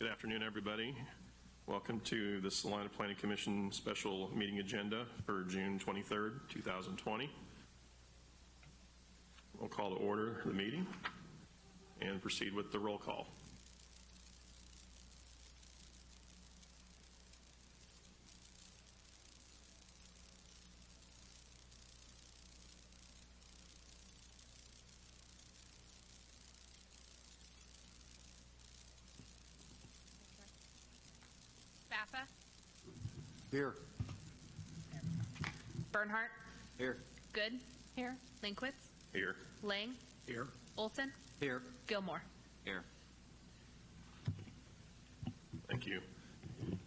Good afternoon, everybody. Welcome to the Salina Planning Commission special meeting agenda for June 23rd, 2020. We'll call to order the meeting and proceed with the roll call. Baffa. Here. Bernhardt. Here. Good. Here. Linkwitz. Here. Lang. Here. Olson. Here. Gilmore. Here. Thank you. I'd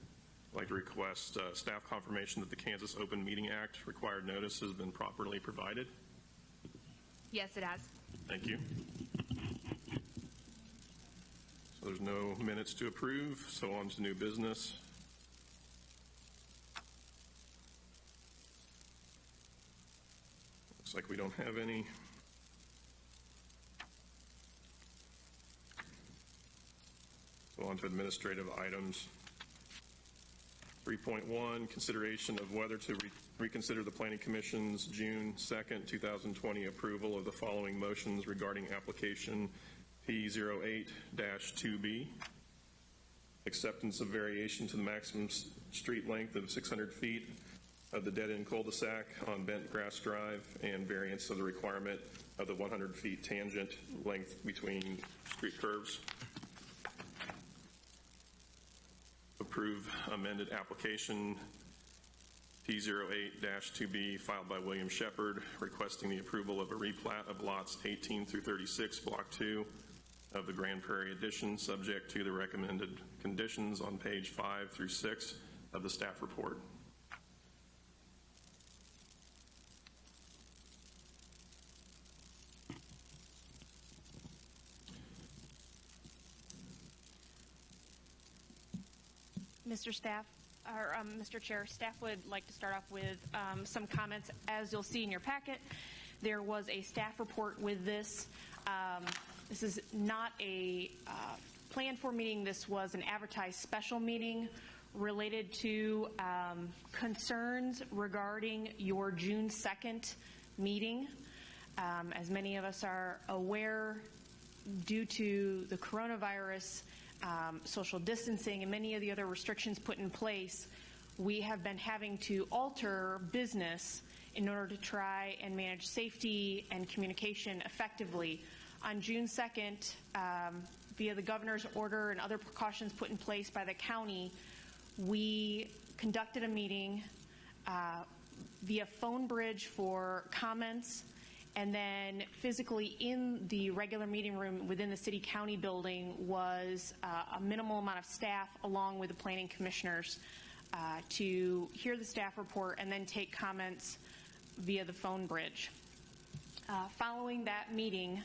like to request staff confirmation that the Kansas Open Meeting Act required notice has been properly provided. Yes, it has. Thank you. So there's no minutes to approve, so on to new business. Looks like we don't have any. So on to administrative items. 3.1, consideration of whether to reconsider the Planning Commission's June 2nd, 2020 approval of the following motions regarding application P08-2B. Acceptance of variation to the maximum street length of 600 feet of the dead-end cul-de-sac on Bent Grass Drive and variance of the requirement of the 100 feet tangent length between street curves. Approve amended application P08-2B filed by William Shepard requesting the approval of a replat of lots 18 through 36, Block 2 of the Grand Prairie Addition, subject to the recommended conditions on page 5 through 6 of the staff report. Mr. Chair, staff would like to start off with some comments. As you'll see in your packet, there was a staff report with this. This is not a planned for meeting. This was an advertised special meeting related to concerns regarding your June 2nd meeting. As many of us are aware, due to the coronavirus, social distancing, and many of the other restrictions put in place, we have been having to alter business in order to try and manage safety and communication effectively. On June 2nd, via the governor's order and other precautions put in place by the county, we conducted a meeting via phone bridge for comments, and then physically in the regular meeting room within the city county building was a minimal amount of staff along with the planning commissioners to hear the staff report and then take comments via the phone bridge. Following that meeting,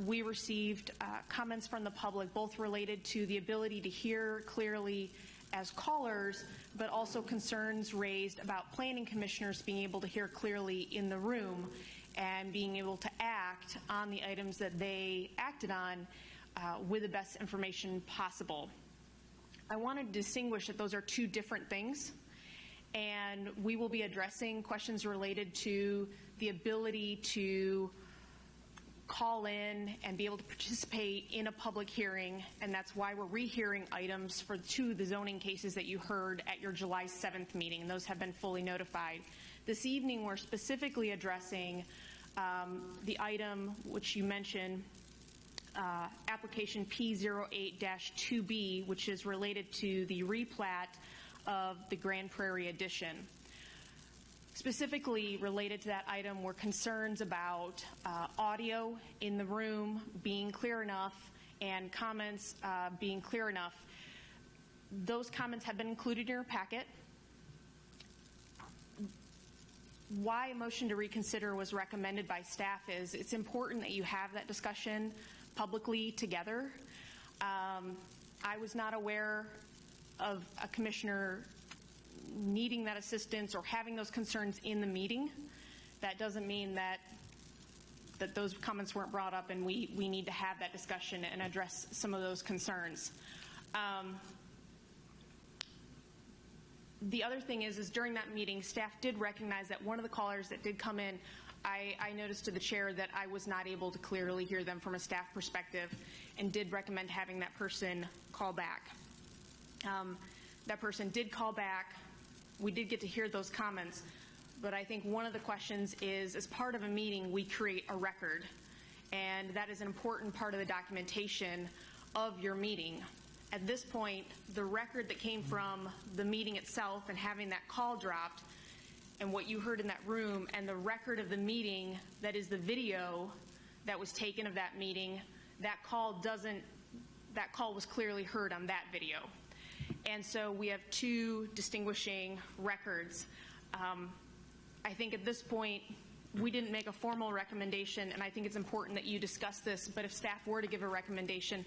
we received comments from the public, both related to the ability to hear clearly as callers, but also concerns raised about planning commissioners being able to hear clearly in the room and being able to act on the items that they acted on with the best information possible. I want to distinguish that those are two different things, and we will be addressing questions related to the ability to call in and be able to participate in a public hearing, and that's why we're rehearing items for two of the zoning cases that you heard at your July 7th meeting, and those have been fully notified. This evening we're specifically addressing the item which you mentioned, application P08-2B, which is related to the replat of the Grand Prairie Addition. Specifically related to that item were concerns about audio in the room being clear enough and comments being clear enough. Those comments have been included in your packet. Why a motion to reconsider was recommended by staff is it's important that you have that discussion publicly together. I was not aware of a commissioner needing that assistance or having those concerns in the meeting. That doesn't mean that those comments weren't brought up, and we need to have that discussion and address some of those concerns. The other thing is during that meeting, staff did recognize that one of the callers that did come in, I noticed to the chair that I was not able to clearly hear them from a staff perspective and did recommend having that person call back. That person did call back. We did get to hear those comments, but I think one of the questions is, as part of a meeting, we create a record, and that is an important part of the documentation of your meeting. At this point, the record that came from the meeting itself and having that call dropped and what you heard in that room and the record of the meeting, that is the video that was taken of that meeting, that call was clearly heard on that video. And so we have two distinguishing records. I think at this point, we didn't make a formal recommendation, and I think it's important that you discuss this, but if staff were to give a recommendation,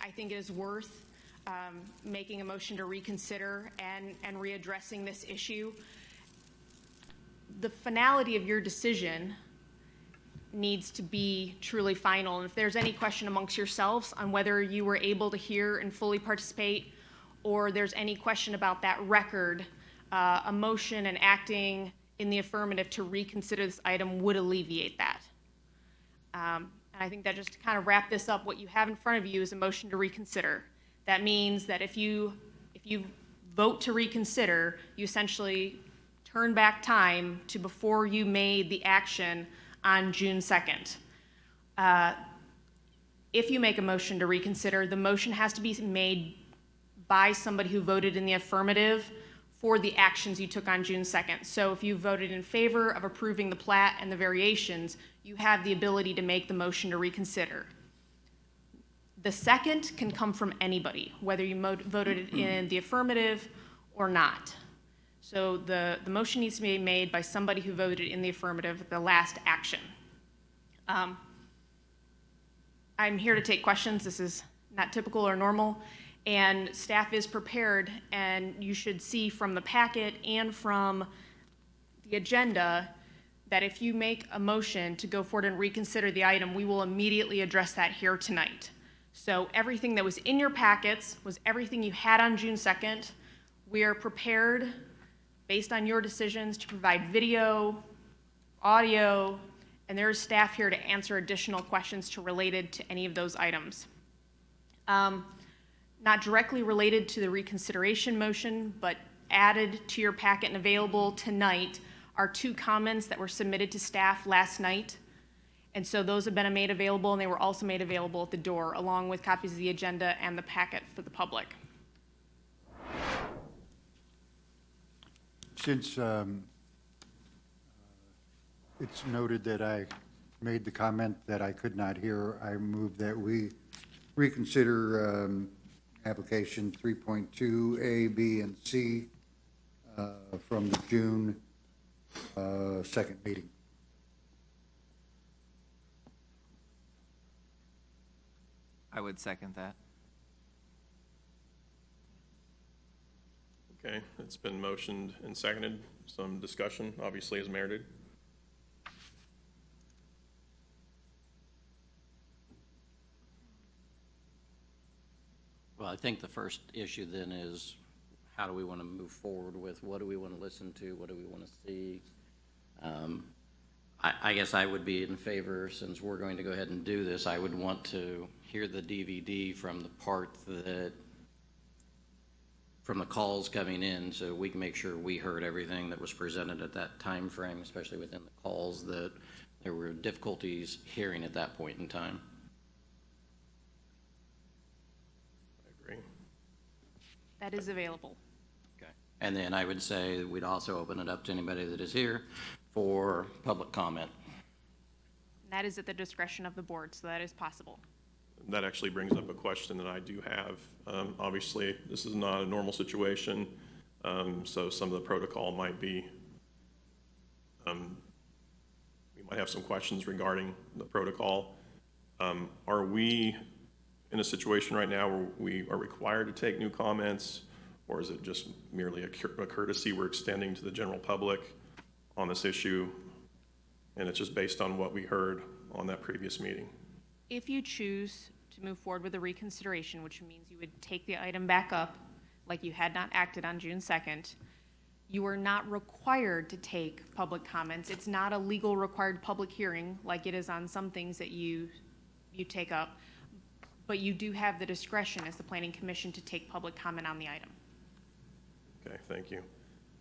I think it is worth making a motion to reconsider and readdressing this issue. The finality of your decision needs to be truly final. And if there's any question amongst yourselves on whether you were able to hear and fully participate, or there's any question about that record, a motion and acting in the affirmative to reconsider this item would alleviate that. And I think that just to kind of wrap this up, what you have in front of you is a motion to reconsider. That means that if you vote to reconsider, you essentially turn back time to before you made the action on June 2nd. If you make a motion to reconsider, the motion has to be made by somebody who voted in the affirmative for the actions you took on June 2nd. So if you voted in favor of approving the plat and the variations, you have the ability to make the motion to reconsider. The second can come from anybody, whether you voted in the affirmative or not. So the motion needs to be made by somebody who voted in the affirmative at the last action. I'm here to take questions. This is not typical or normal, and staff is prepared, and you should see from the packet and from the agenda that if you make a motion to go forward and reconsider the item, we will immediately address that here tonight. So everything that was in your packets was everything you had on June 2nd. We are prepared, based on your decisions, to provide video, audio, and there is staff here to answer additional questions related to any of those items. Not directly related to the reconsideration motion, but added to your packet and available tonight are two comments that were submitted to staff last night. And so those have been made available, and they were also made available at the door, along with copies of the agenda and the packet for the public. Since it's noted that I made the comment that I could not hear, I move that we reconsider application 3.2 A, B, and C from the June 2nd meeting. I would second that. Okay, it's been motioned and seconded. Some discussion, obviously, is merited. Well, I think the first issue then is how do we want to move forward with, what do we want to listen to, what do we want to see? I guess I would be in favor, since we're going to go ahead and do this, I would want to hear the DVD from the part that, from the calls coming in, so we can make sure we heard everything that was presented at that time frame, especially within the calls that there were difficulties hearing at that point in time. I agree. That is available. Okay. And then I would say we'd also open it up to anybody that is here for public comment. That is at the discretion of the board, so that is possible. That actually brings up a question that I do have. Obviously, this is not a normal situation, so some of the protocol might be, we might have some questions regarding the protocol. Are we in a situation right now where we are required to take new comments, or is it just merely a courtesy we're extending to the general public on this issue, and it's just based on what we heard on that previous meeting? If you choose to move forward with a reconsideration, which means you would take the item back up like you had not acted on June 2nd, you are not required to take public comments. It's not a legal required public hearing like it is on some things that you take up, but you do have the discretion as the Planning Commission to take public comment on the item. Okay, thank you.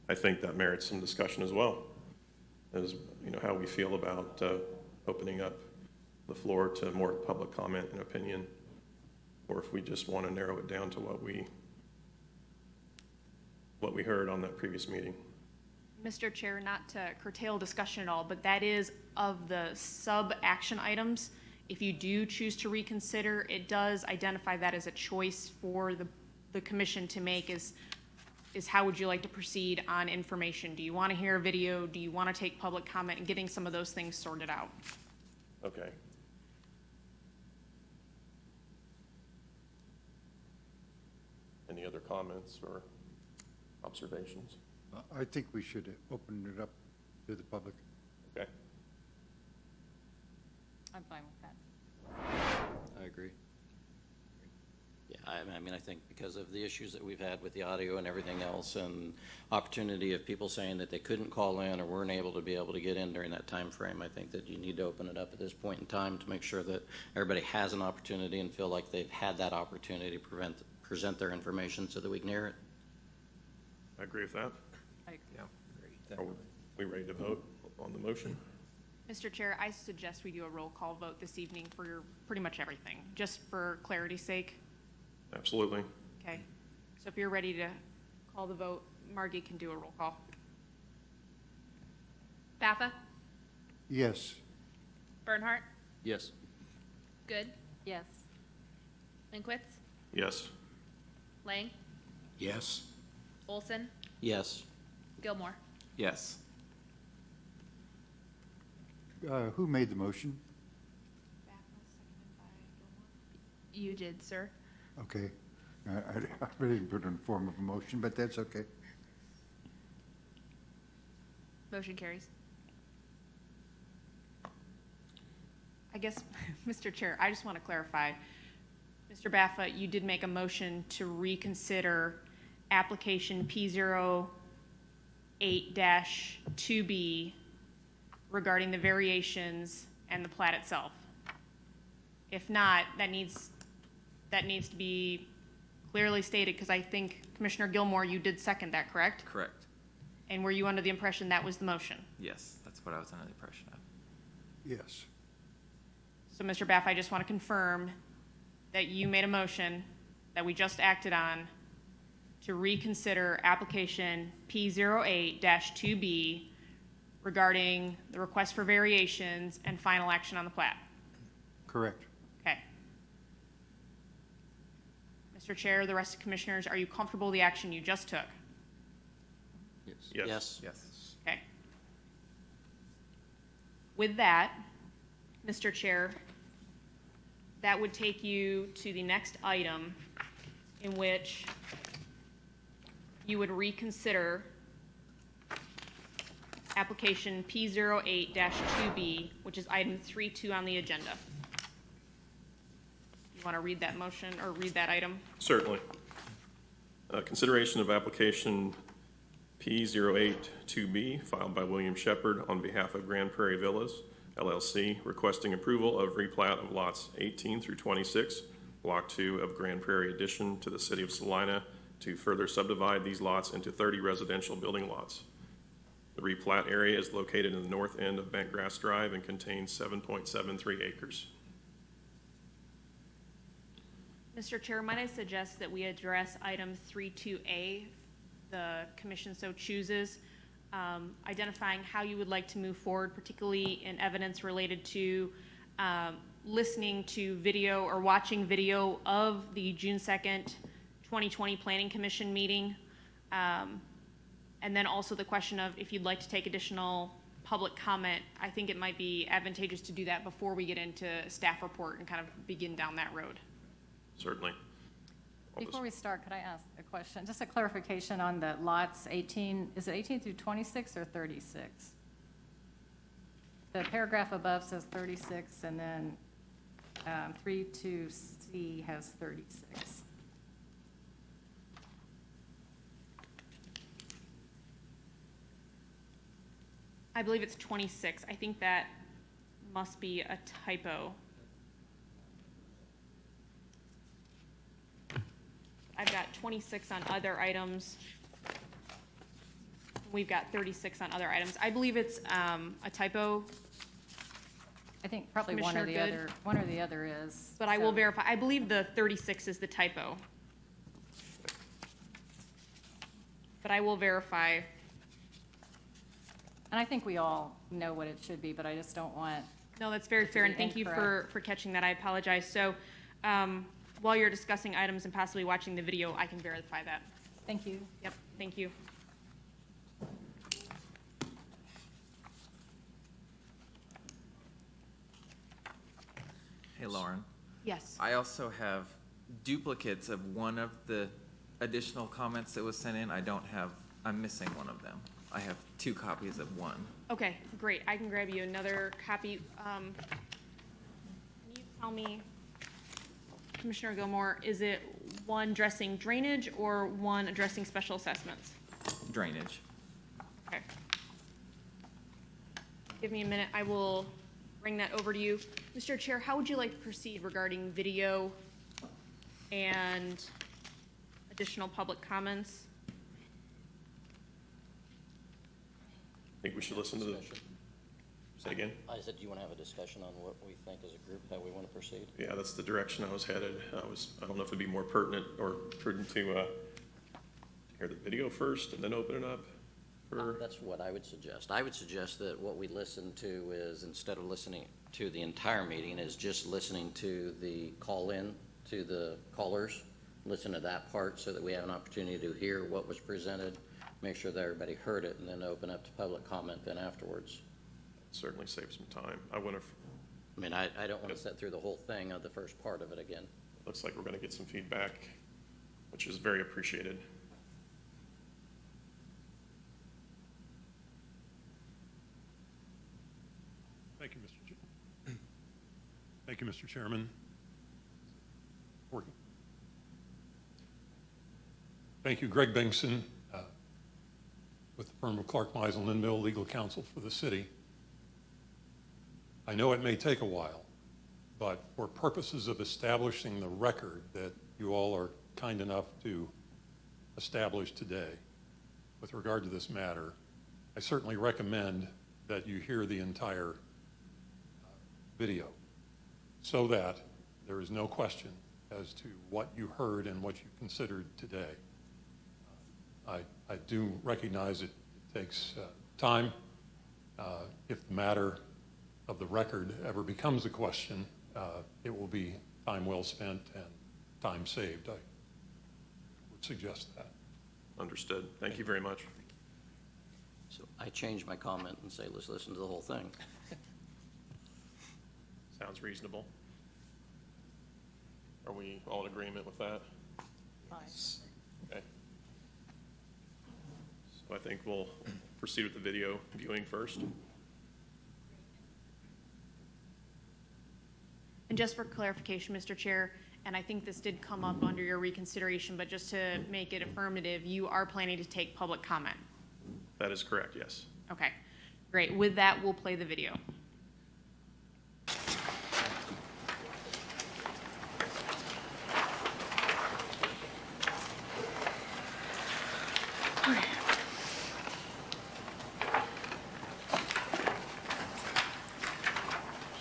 I think that merits some discussion as well, as, how we feel about opening up the floor to more public comment and opinion, or if we just want to narrow it down to what we heard on that previous meeting. Mr. Chair, not to curtail discussion at all, but that is of the sub-action items. If you do choose to reconsider, it does identify that as a choice for the commission to make is how would you like to proceed on information? Do you want to hear a video? Do you want to take public comment, and getting some of those things sorted out? Okay. Any other comments or observations? I think we should open it up to the public. Okay. I'm fine with that. I agree. Yeah, I think because of the issues that we've had with the audio and everything else, and opportunity of people saying that they couldn't call in or weren't able to get in during that time frame, I think that you need to open it up at this point in time to make sure that everybody has an opportunity and feel like they've had that opportunity to present their information so that we can hear it. I agree with that. Yeah. Are we ready to vote on the motion? Mr. Chair, I suggest we do a roll call vote this evening for pretty much everything, just for clarity's sake. Absolutely. Okay, so if you're ready to call the vote, Margie can do a roll call. Baffa? Yes. Bernhardt? Yes. Good? Yes. Linkwitz? Yes. Lang? Yes. Olson? Yes. Gilmore? Yes. Who made the motion? You did, sir. Okay. I really didn't put it in the form of a motion, but that's okay. Motion carries. I guess, Mr. Chair, I just want to clarify. Mr. Baffa, you did make a motion to reconsider application P08-2B regarding the variations and the plat itself. If not, that needs to be clearly stated, because I think, Commissioner Gilmore, you did second that, correct? Correct. And were you under the impression that was the motion? Yes, that's what I was under the impression of. Yes. So, Mr. Baff, I just want to confirm that you made a motion that we just acted on to reconsider application P08-2B regarding the request for variations and final action on the plat. Correct. Okay. Mr. Chair, the rest of the commissioners, are you comfortable with the action you just took? Yes. Yes. Yes. Okay. With that, Mr. Chair, that would take you to the next item, in which you would reconsider application P08-2B, which is item 3.2 on the agenda. You want to read that motion or read that item? Certainly. Consideration of application P08-2B filed by William Shepard on behalf of Grand Prairie Villas, LLC, requesting approval of replat of lots 18 through 26, Block 2 of Grand Prairie addition to the city of Salina to further subdivide these lots into 30 residential building lots. The replat area is located in the north end of Bentgrass Drive and contains 7.73 acres. Mr. Chair, might I suggest that we address item 3.2A, the commission so chooses, identifying how you would like to move forward, particularly in evidence related to listening to video or watching video of the June 2nd, 2020 Planning Commission meeting. And then also the question of if you'd like to take additional public comment. I think it might be advantageous to do that before we get into staff report and kind of begin down that road. Certainly. Before we start, could I ask a question? Just a clarification on the lots 18, is it 18 through 26 or 36? The paragraph above says 36, and then 32C has 36. I believe it's 26. I think that must be a typo. I've got 26 on other items. We've got 36 on other items. I believe it's a typo, I think probably one or Commissioner the Good? other, one or the other is. but I will so- verify. I believe the 36 is the typo. But I will verify. And I think we all know what it should be, but I just don't want, No, that's very to fair, be and thank you incorrect. for catching that. I apologize. So while you're discussing items and possibly watching the video, I can verify that. thank you. Yep, thank you. Hey, Lauren. Yes. I also have duplicates of one of the additional comments that was sent in. I'm missing one of them. I have 2 copies of one. Okay, great. I can grab you another copy. Can you tell me, Commissioner Gilmore, is it one addressing drainage or one addressing special assessments? Drainage. Okay. Give me a minute. I will bring that over to you. Mr. Chair, how would you like to proceed regarding video and additional public comments? I think we should listen to the, say again? I said, do you want to have a discussion on what we think as a group, how we want to proceed? Yeah, that's the direction I was headed. I don't know if it'd be more pertinent or prudent to hear the video first and then open it up for, That's what I would suggest. I would suggest that what we listen to is, instead of listening to the entire meeting, is just listening to the call-in, to the callers, listen to that part so that we have an opportunity to hear what was presented, make sure that everybody heard it, and then open up to public comment then afterwards. certainly save some time. I wonder if, I mean, I don't want to sit through the whole thing of the first part of it again. looks like we're going to get some feedback, which is very appreciated. Thank you, Thank you, Mr. Chairman. Working. Thank you, Greg Bengtson, with the firm of Clark Meisel Linville, legal counsel for the city. I know it may take a while, but for purposes of establishing the record that you all are kind enough to establish today with regard to this matter, I certainly recommend that you hear the entire video so that there is no question as to what you heard and what you considered today. I do recognize it takes time. If the matter of the record ever becomes a question, it will be time well spent and time saved. I would suggest that. Understood. Thank you very much. So I changed my comment and say, let's listen to the whole thing. Sounds reasonable. Are we all in agreement with that? Okay. So I think we'll proceed with the video viewing first. And just for clarification, Mr. Chair, and I think this did come up under your reconsideration, but just to make it affirmative, you are planning to take public comment? That is correct, yes. Okay, great. With that, we'll play the video.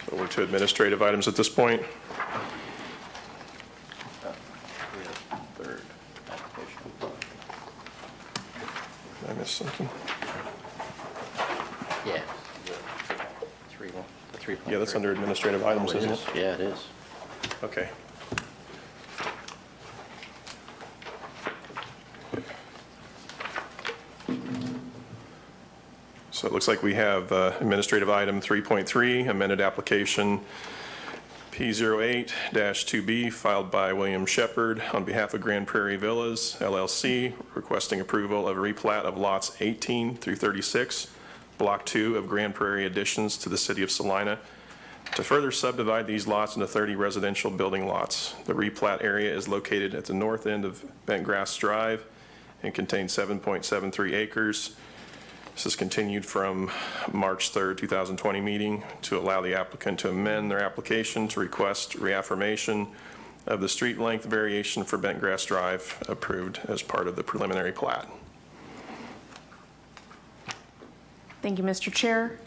So we're to administrative items at this point. Third application. Did I miss something? Yeah. The 3.3. Yeah, that's under administrative items, Oh, isn't it? Yeah, it is. Okay. So it looks like we have administrative item 3.3, amended application P08-2B filed by William Shepard on behalf of Grand Prairie Villas LLC, requesting approval of a replat of lots 18 through 36, Block 2 of Grand Prairie additions to the city of Salina, To further subdivide these lots into 30 residential building lots, the replat area is located at the north end of Bentgrass Drive and contains 7.73 acres. This is continued from March 3rd, 2020 meeting to allow the applicant to amend their application to request reaffirmation of the street length variation for Bentgrass Drive approved as part of the preliminary plat. Thank you, Mr. Chair.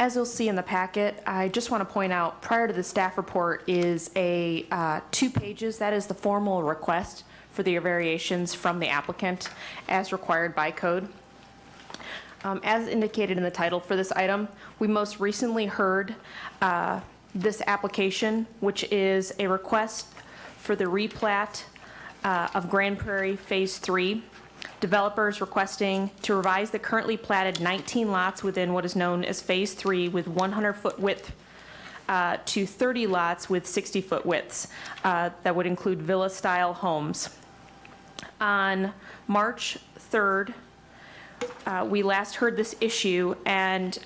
As you'll see in the packet, I just want to point out, prior to the staff report is a 2 pages. That is the formal request for the variations from the applicant as required by code. As indicated in the title for this item, we most recently heard this application, which is a request for the replat of Grand Prairie Phase 3. Developers requesting to revise the currently platted 19 lots within what is known as Phase 3 with 100-foot width to 30 lots with 60-foot widths that would include villa-style homes. On March 3rd, we last heard this issue, and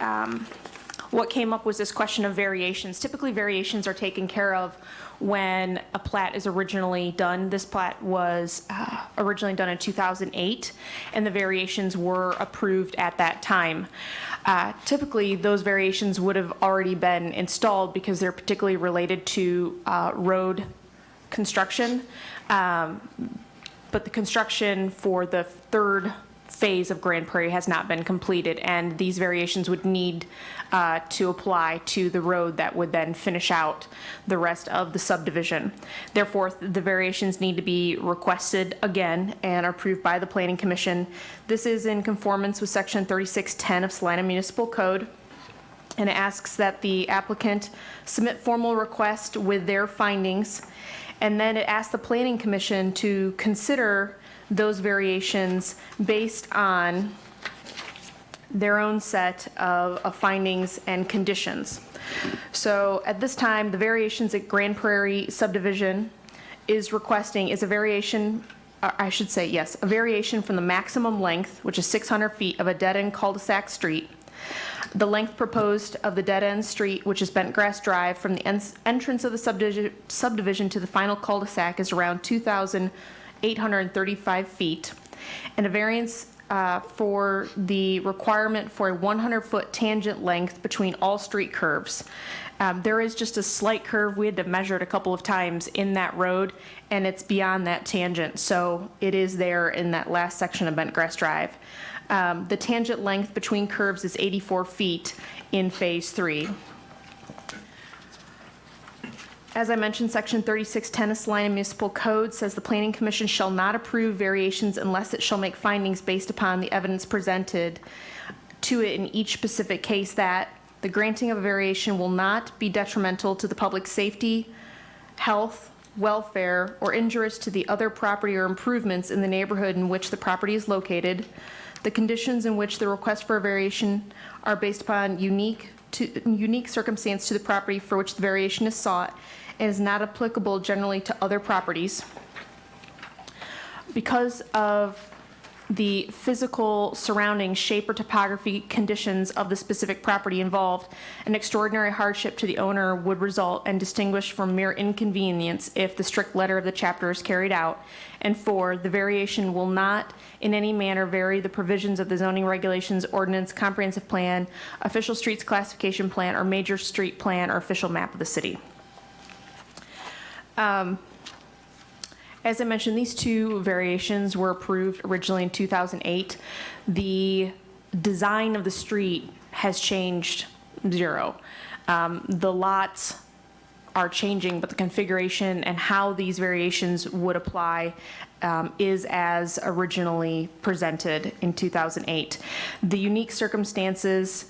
what came up was this question of variations. Typically, variations are taken care of when a plat is originally done. This plat was originally done in 2008, and the variations were approved at that time. Typically, those variations would have already been installed because they're particularly related to road construction, but the construction for the third phase of Grand Prairie has not been completed, and these variations would need to apply to the road that would then finish out the rest of the subdivision. Therefore, the variations need to be requested again and approved by the Planning Commission. This is in conformance with Section 3610 of Salina Municipal Code, and it asks that the applicant submit formal request with their findings, and then it asks the Planning Commission to consider those variations based on their own set of findings and conditions. So at this time, the variations at Grand Prairie subdivision is requesting is a variation, I should say, yes, a variation from the maximum length, which is 600 feet of a dead-end cul-de-sac street. The length proposed of the dead-end street, which is Bentgrass Drive, from the entrance of the subdivision to the final cul-de-sac is around 2,835 feet, and a variance for the requirement for a 100-foot tangent length between all street curves. There is just a slight curve. We had to measure it a couple of times in that road, and it's beyond that tangent, so it is there in that last section of Bentgrass Drive. The tangent length between curves is 84 feet in Phase 3. As I mentioned, Section 3610 of Salina Municipal Code says the Planning Commission shall not approve variations unless it shall make findings based upon the evidence presented to it in each specific case that the granting of a variation will not be detrimental to the public safety, health, welfare, or injurious to the other property or improvements in the neighborhood in which the property is located. The conditions in which the request for a variation are based upon unique circumstance to the property for which the variation is sought and is not applicable generally to other properties. Because of the physical surrounding shape or topography conditions of the specific property involved, an extraordinary hardship to the owner would result and distinguish from mere inconvenience if the strict letter of the chapter is carried out. And 4, the variation will not in any manner vary the provisions of the zoning regulations, ordinance, comprehensive plan, official streets classification plan, or major street plan or official map of the city. As I mentioned, these 2 variations were approved originally in 2008. The design of the street has changed 0. The lots are changing, but the configuration and how these variations would apply is as originally presented in 2008. The unique circumstances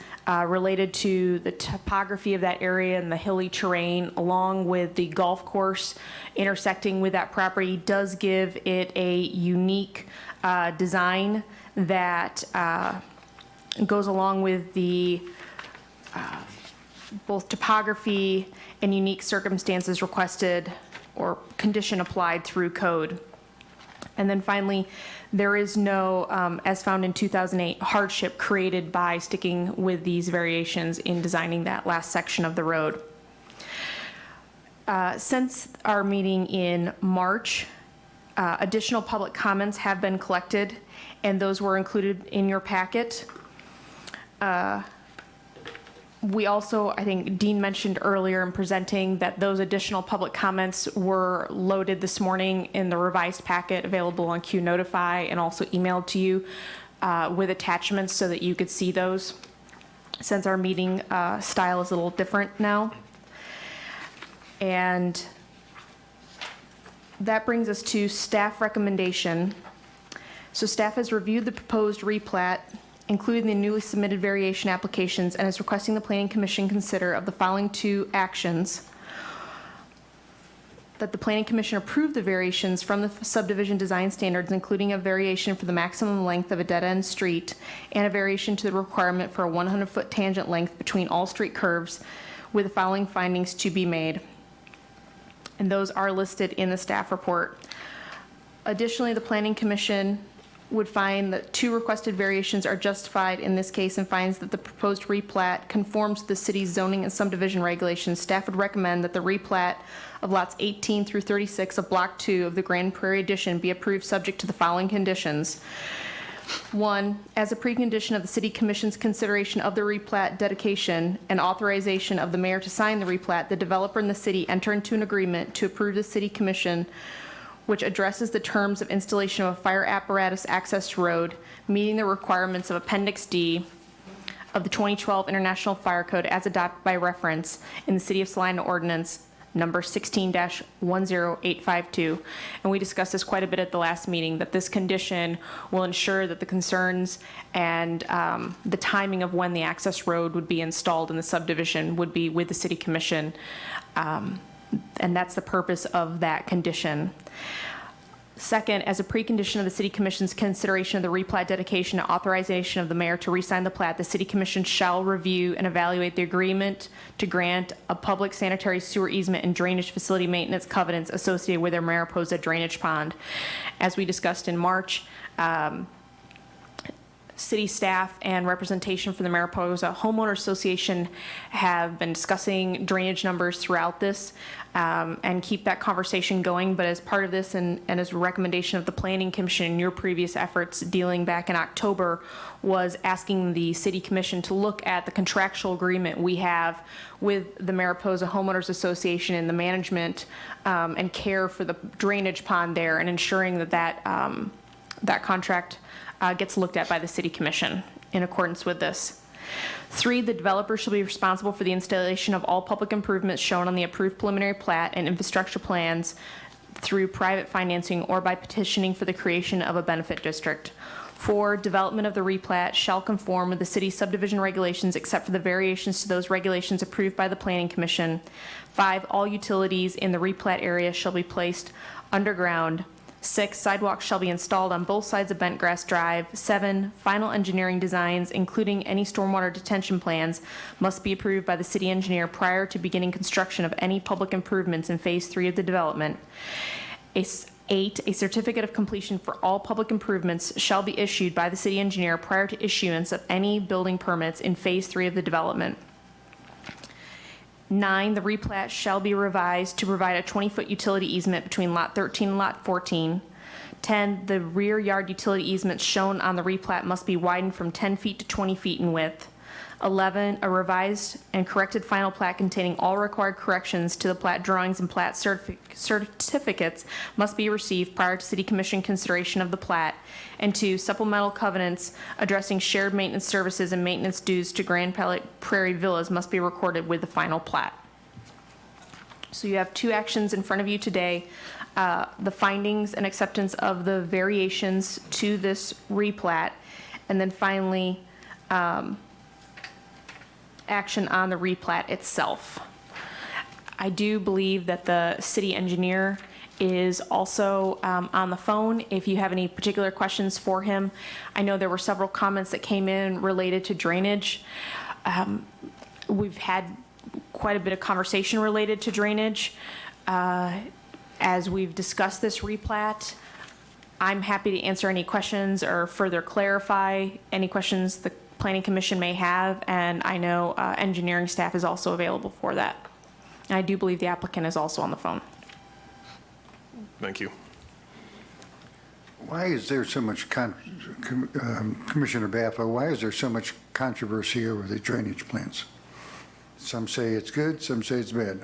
related to the topography of that area and the hilly terrain, along with the golf course intersecting with that property, does give it a unique design that goes along with the both topography and unique circumstances requested or condition applied through code. And then finally, there is no, as found in 2008, hardship created by sticking with these variations in designing that last section of the road. Since our meeting in March, additional public comments have been collected, and those were included in your packet. We also, I think Dean mentioned earlier in presenting that those additional public comments were loaded this morning in the revised packet available on Q Notify and also emailed to you with attachments so that you could see those, since our meeting style is a little different now. And that brings us to staff recommendation. So staff has reviewed the proposed replat, including the newly submitted variation applications, and is requesting the Planning Commission consider of the following two actions: that the Planning Commission approve the variations from the subdivision design standards, including a variation for the maximum length of a dead-end street and a variation to the requirement for a 100-foot tangent length between all street curves, with the following findings to be made. And those are listed in the staff report. Additionally, the Planning Commission would find that two requested variations are justified in this case and finds that the proposed replat conforms to the city's zoning and subdivision regulations. Staff would recommend that the replat of lots 18 through 36 of Block 2 of the Grand Prairie Addition be approved subject to the following conditions. 1, as a precondition of the City Commission's consideration of the replat dedication and authorization of the mayor to sign the replat, the developer and the city enter into an agreement to approve the City Commission which addresses the terms of installation of a fire apparatus access road, meeting the requirements of Appendix D of the 2012 International Fire Code as adopted by reference in the City of Salina Ordinance number 16-10852. And we discussed this quite a bit at the last meeting, that this condition will ensure that the concerns and the timing of when the access road would be installed in the subdivision would be with the City Commission. And that's the purpose of that condition. Second, as a precondition of the City Commission's consideration of the replat dedication and authorization of the mayor to re-sign the plat, the City Commission shall review and evaluate the agreement to grant a public sanitary sewer easement and drainage facility maintenance covenants associated with their Mariposa drainage pond. As we discussed in March, city staff and representation from the Mariposa Homeowner Association have been discussing drainage numbers throughout this and keep that conversation going. But as part of this and as a recommendation of the Planning Commission in your previous efforts dealing back in October was asking the City Commission to look at the contractual agreement we have with the Mariposa Homeowners Association and the management and care for the drainage pond there, and ensuring that that contract gets looked at by the City Commission in accordance with this. 3, the developer shall be responsible for the installation of all public improvements shown on the approved preliminary plat and infrastructure plans through private financing or by petitioning for the creation of a benefit district. 4, development of the replat shall conform with the city's subdivision regulations except for the variations to those regulations approved by the Planning Commission. 5, all utilities in the replat area shall be placed underground. 6, sidewalks shall be installed on both sides of Bentgrass Drive. 7, final engineering designs, including any stormwater detention plans, must be approved by the city engineer prior to beginning construction of any public improvements in Phase 3 of the development. 8, a certificate of completion for all public improvements shall be issued by the city engineer prior to issuance of any building permits in Phase 3 of the development. 9, the replat shall be revised to provide a 20-foot utility easement between Lot 13 and Lot 14. 10, the rear yard utility easements shown on the replat must be widened from 10 feet to 20 feet in width. 11, a revised and corrected final plat containing all required corrections to the plat drawings and plat certificates must be received prior to City Commission consideration of the plat. And 2, supplemental covenants addressing shared maintenance services and maintenance dues to Grand Prairie Villas must be recorded with the final plat. So you have 2 actions in front of you today. The findings and acceptance of the variations to this replat, and then finally, action on the replat itself. I do believe that the city engineer is also on the phone if you have any particular questions for him. I know there were several comments that came in related to drainage. We've had quite a bit of conversation related to drainage. As we've discussed this replat, I'm happy to answer any questions or further clarify any questions the Planning Commission may have, and I know engineering staff is also available for that. And I do believe the applicant is also on the phone. Thank you. Why is there so much, Commissioner Baffa, why is there so much controversy over the drainage plans? Some say it's good, some say it's bad.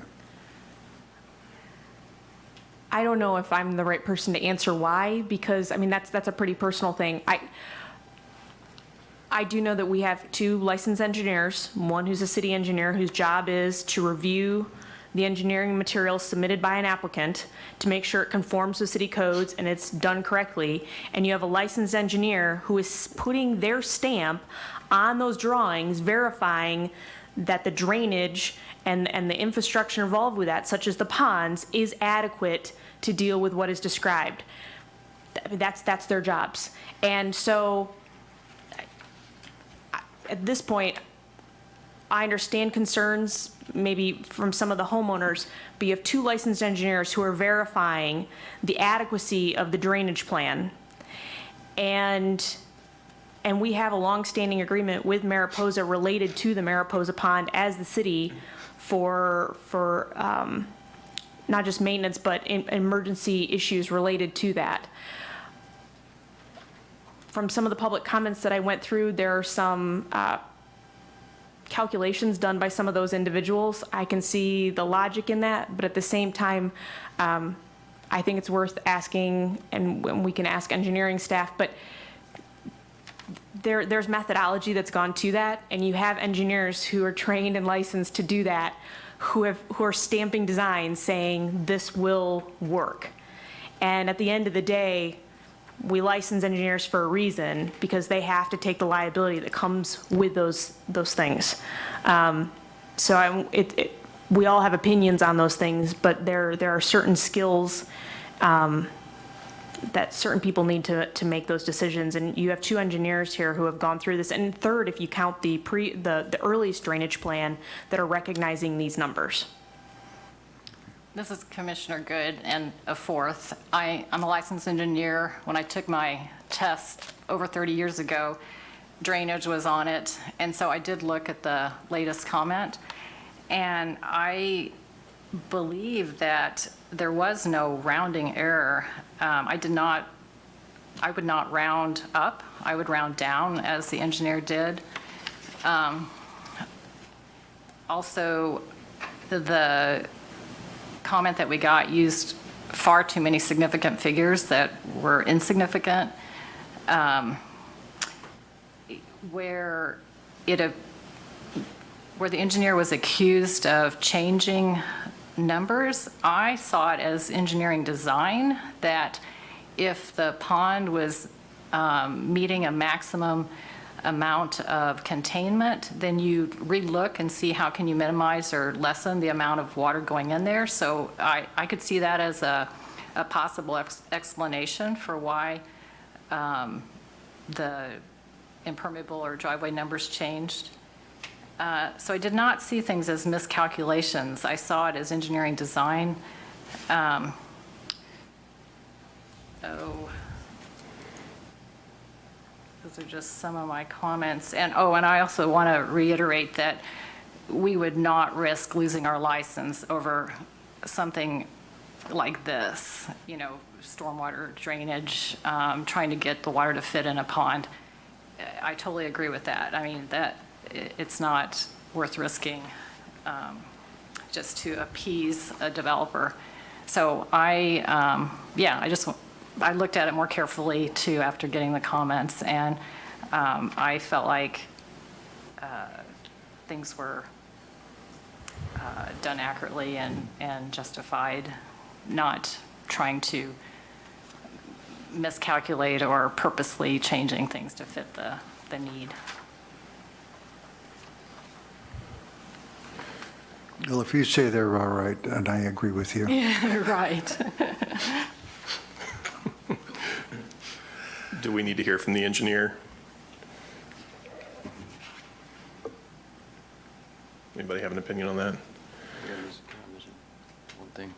I don't know if I'm the right person to answer why, because, I mean, that's a pretty personal thing. I do know that we have 2 licensed engineers, one who's a city engineer whose job is to review the engineering materials submitted by an applicant to make sure it conforms with city codes and it's done correctly. And you have a licensed engineer who is putting their stamp on those drawings, verifying that the drainage and the infrastructure involved with that, such as the ponds, is adequate to deal with what is described. I mean, that's their jobs. And so at this point, I understand concerns maybe from some of the homeowners, but you have 2 licensed engineers who are verifying the adequacy of the drainage plan. And we have a longstanding agreement with Mariposa related to the Mariposa Pond as the city for not just maintenance, but emergency issues related to that. From some of the public comments that I went through, there are some calculations done by some of those individuals. I can see the logic in that, but at the same time, I think it's worth asking, and we can ask engineering staff, but there's methodology that's gone to that, and you have engineers who are trained and licensed to do that, who are stamping designs saying this will work. And at the end of the day, we license engineers for a reason, because they have to take the liability that comes with those things. We all have opinions on those things, but there are certain skills that certain people need to make those decisions. And you have 2 engineers here who have gone through this, and 3rd, if you count the earliest drainage plan, that are recognizing these numbers. This is Commissioner Good, and a 4th. I'm a licensed engineer. When I took my test over 30 years ago, drainage was on it, and so I did look at the latest comment, and I believe that there was no rounding error. I would not round up. I would round down, as the engineer did. Also, the comment that we got used far too many significant figures that were insignificant. Where the engineer was accused of changing numbers, I saw it as engineering design, that if the pond was meeting a maximum amount of containment, then you relook and see how can you minimize or lessen the amount of water going in there. So I could see that as a possible explanation for why the impermeable or driveway numbers changed. So I did not see things as miscalculations. I saw it as engineering design. Those are just some of my comments. And I also want to reiterate that we would not risk losing our license over something like this, stormwater drainage, trying to get the water to fit in a pond. I totally agree with that. I mean, it's not worth risking just to appease a developer. So I looked at it more carefully too after getting the comments, and I felt like things were done accurately and justified, not trying to miscalculate or purposely changing things to fit the need. Well, if you say they're all right, and I agree with you. Yeah, right. Do we need to hear from the engineer? Anybody have an opinion on that? One thing.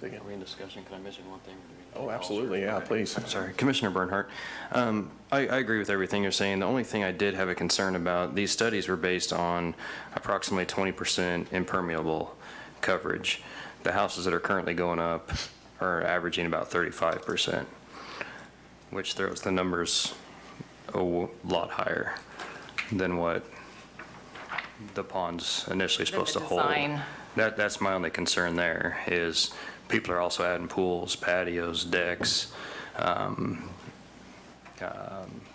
Dig in. Are we in discussion? Can I mention one thing? Oh, absolutely, yeah, please. Sorry, Commissioner Bernhardt. I agree with everything you're saying. The only thing I did have a concern about, these studies were based on approximately 20% impermeable coverage. The houses that are currently going up are averaging about 35%, which throws the numbers a lot higher than what the pond's initially supposed to hold. design. That's my only concern there, is people are also adding pools, patios, decks,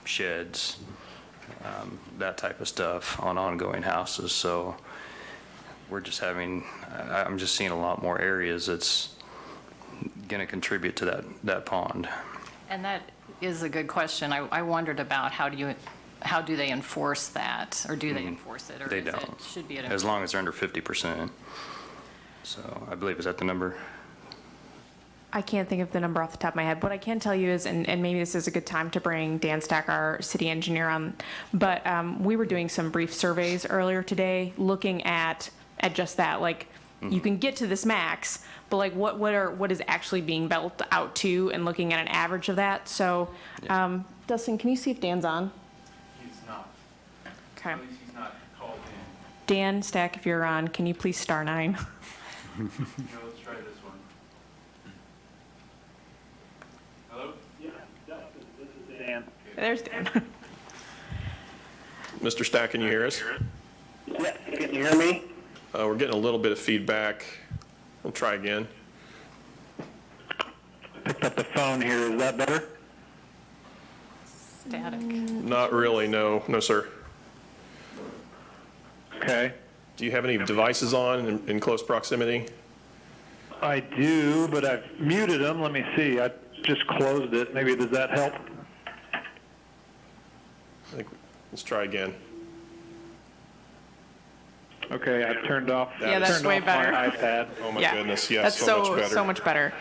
sheds, that type of stuff on ongoing houses. So we're just I'm just seeing a lot more areas that's going to contribute to that pond. And that is a good question. I wondered about how do they enforce that, or do they enforce it? Or They is it- don't. Should be an As long as they're under 50%. So I believe, is that the number? I can't think of the number off the top of my head. What I can tell you is, and maybe this is a good time to bring Dan Stack, our city engineer, on, but we were doing some brief surveys earlier today looking at just that. Like, you can get to this max, but like what is actually being built out to, and looking at an average of that. So, Dustin, can you see if Dan's on? He's not. Okay. At least he's not called in. Dan Stack, if you're on, can you please star 9? No, let's try this one. Hello? Yeah, this is Dan. There's Dan. Mr. Stack, can you hear us? Yeah, can you hear me? We're getting a little bit of feedback. We'll try again. Picked up the phone here. Is that better? static. Not really, no, sir. Okay. Do you have any devices on in close proximity? I do, but I've muted them. Let me see. I just closed it. Maybe does that help? Let's try again. Okay, I turned off. Yeah, that's turned way off better. My iPad. Oh my Yeah, goodness, yes, that's so much better. so much better.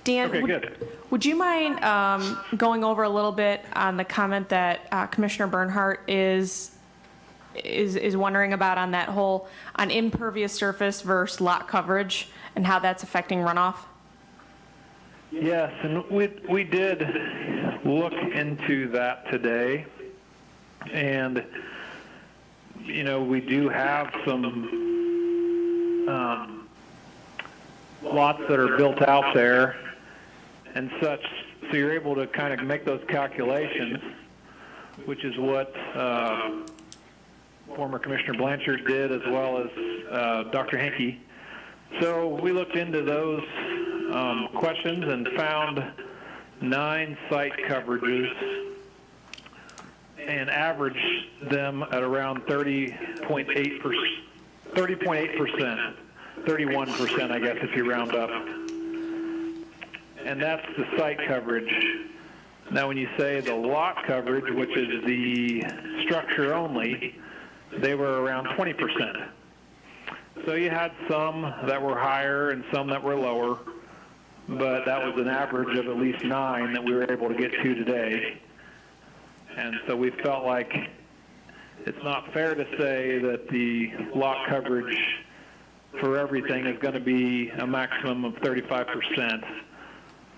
Dan, Okay, good. would you mind going over a little bit on the comment that Commissioner Bernhardt is wondering about on that whole on impervious surface versus lot coverage and how that's affecting runoff? Yes, and we did look into that today, and we do have some lots that are built out there and such, so you're able to kind of make those calculations, which is what former Commissioner Blanchard did, as well as Dr. Henke. So we looked into those questions and found 9 site coverages and averaged them at around 30.8%, 31%, I guess, if you round up. And that's the site coverage. Now, when you say the lot coverage, which is the structure only, they were around 20%. So you had some that were higher and some that were lower, but that was an average of at least 9 that we were able to get to today. And so we felt like it's not fair to say that the lot coverage for everything is going to be a maximum of 35%.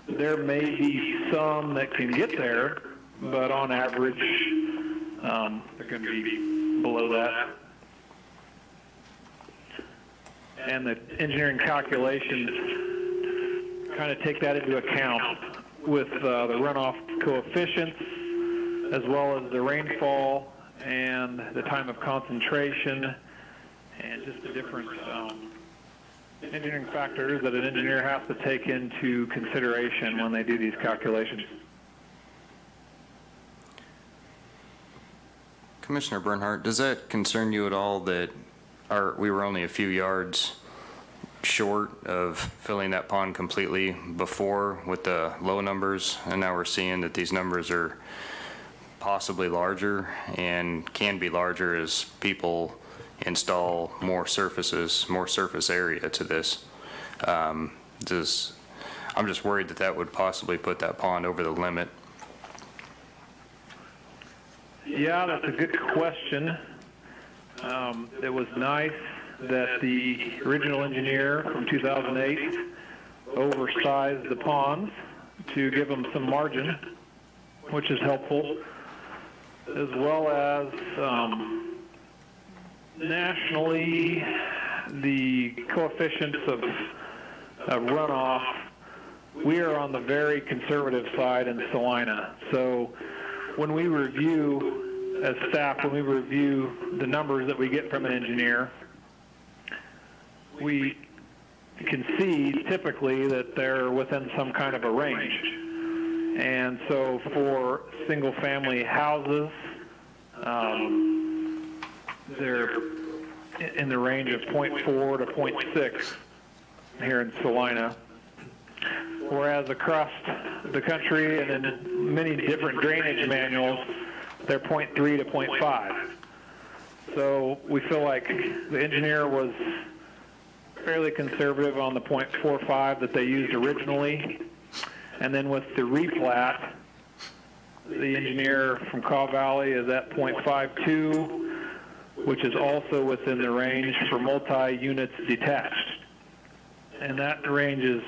There may be some that can get there, but on average, they're going to be below that. And the engineering calculations kind of take that into account with the runoff coefficients, as well as the rainfall and the time of concentration, and just the different engineering factors that an engineer has to take into consideration when they do these calculations. Commissioner Bernhardt, does that concern you at all that we were only a few yards short of filling that pond completely before with the low numbers, and now we're seeing that these numbers are possibly larger and can be larger as people install more surface area to this? I'm just worried that would possibly put that pond over the limit. Yeah, that's a good question. It was nice that the original engineer from 2008 oversized the ponds to give them some margin, which is helpful, as well as nationally, the coefficients of runoff, we are on the very conservative side in Salina. So when we review, as staff, when we review the numbers that we get from an engineer, we can see typically that they're within some kind of a range. And so for single-family houses, they're in the range of 0.4 to 0.6 here in Salina. Whereas across the country and in many different drainage manuals, they're 0.3 to 0.5. So we feel like the engineer was fairly conservative on the 0.45 that they used originally. And then with the replat, the engineer from Caw Valley is at 0.52, which is also within the range for multi-units detached. And that range is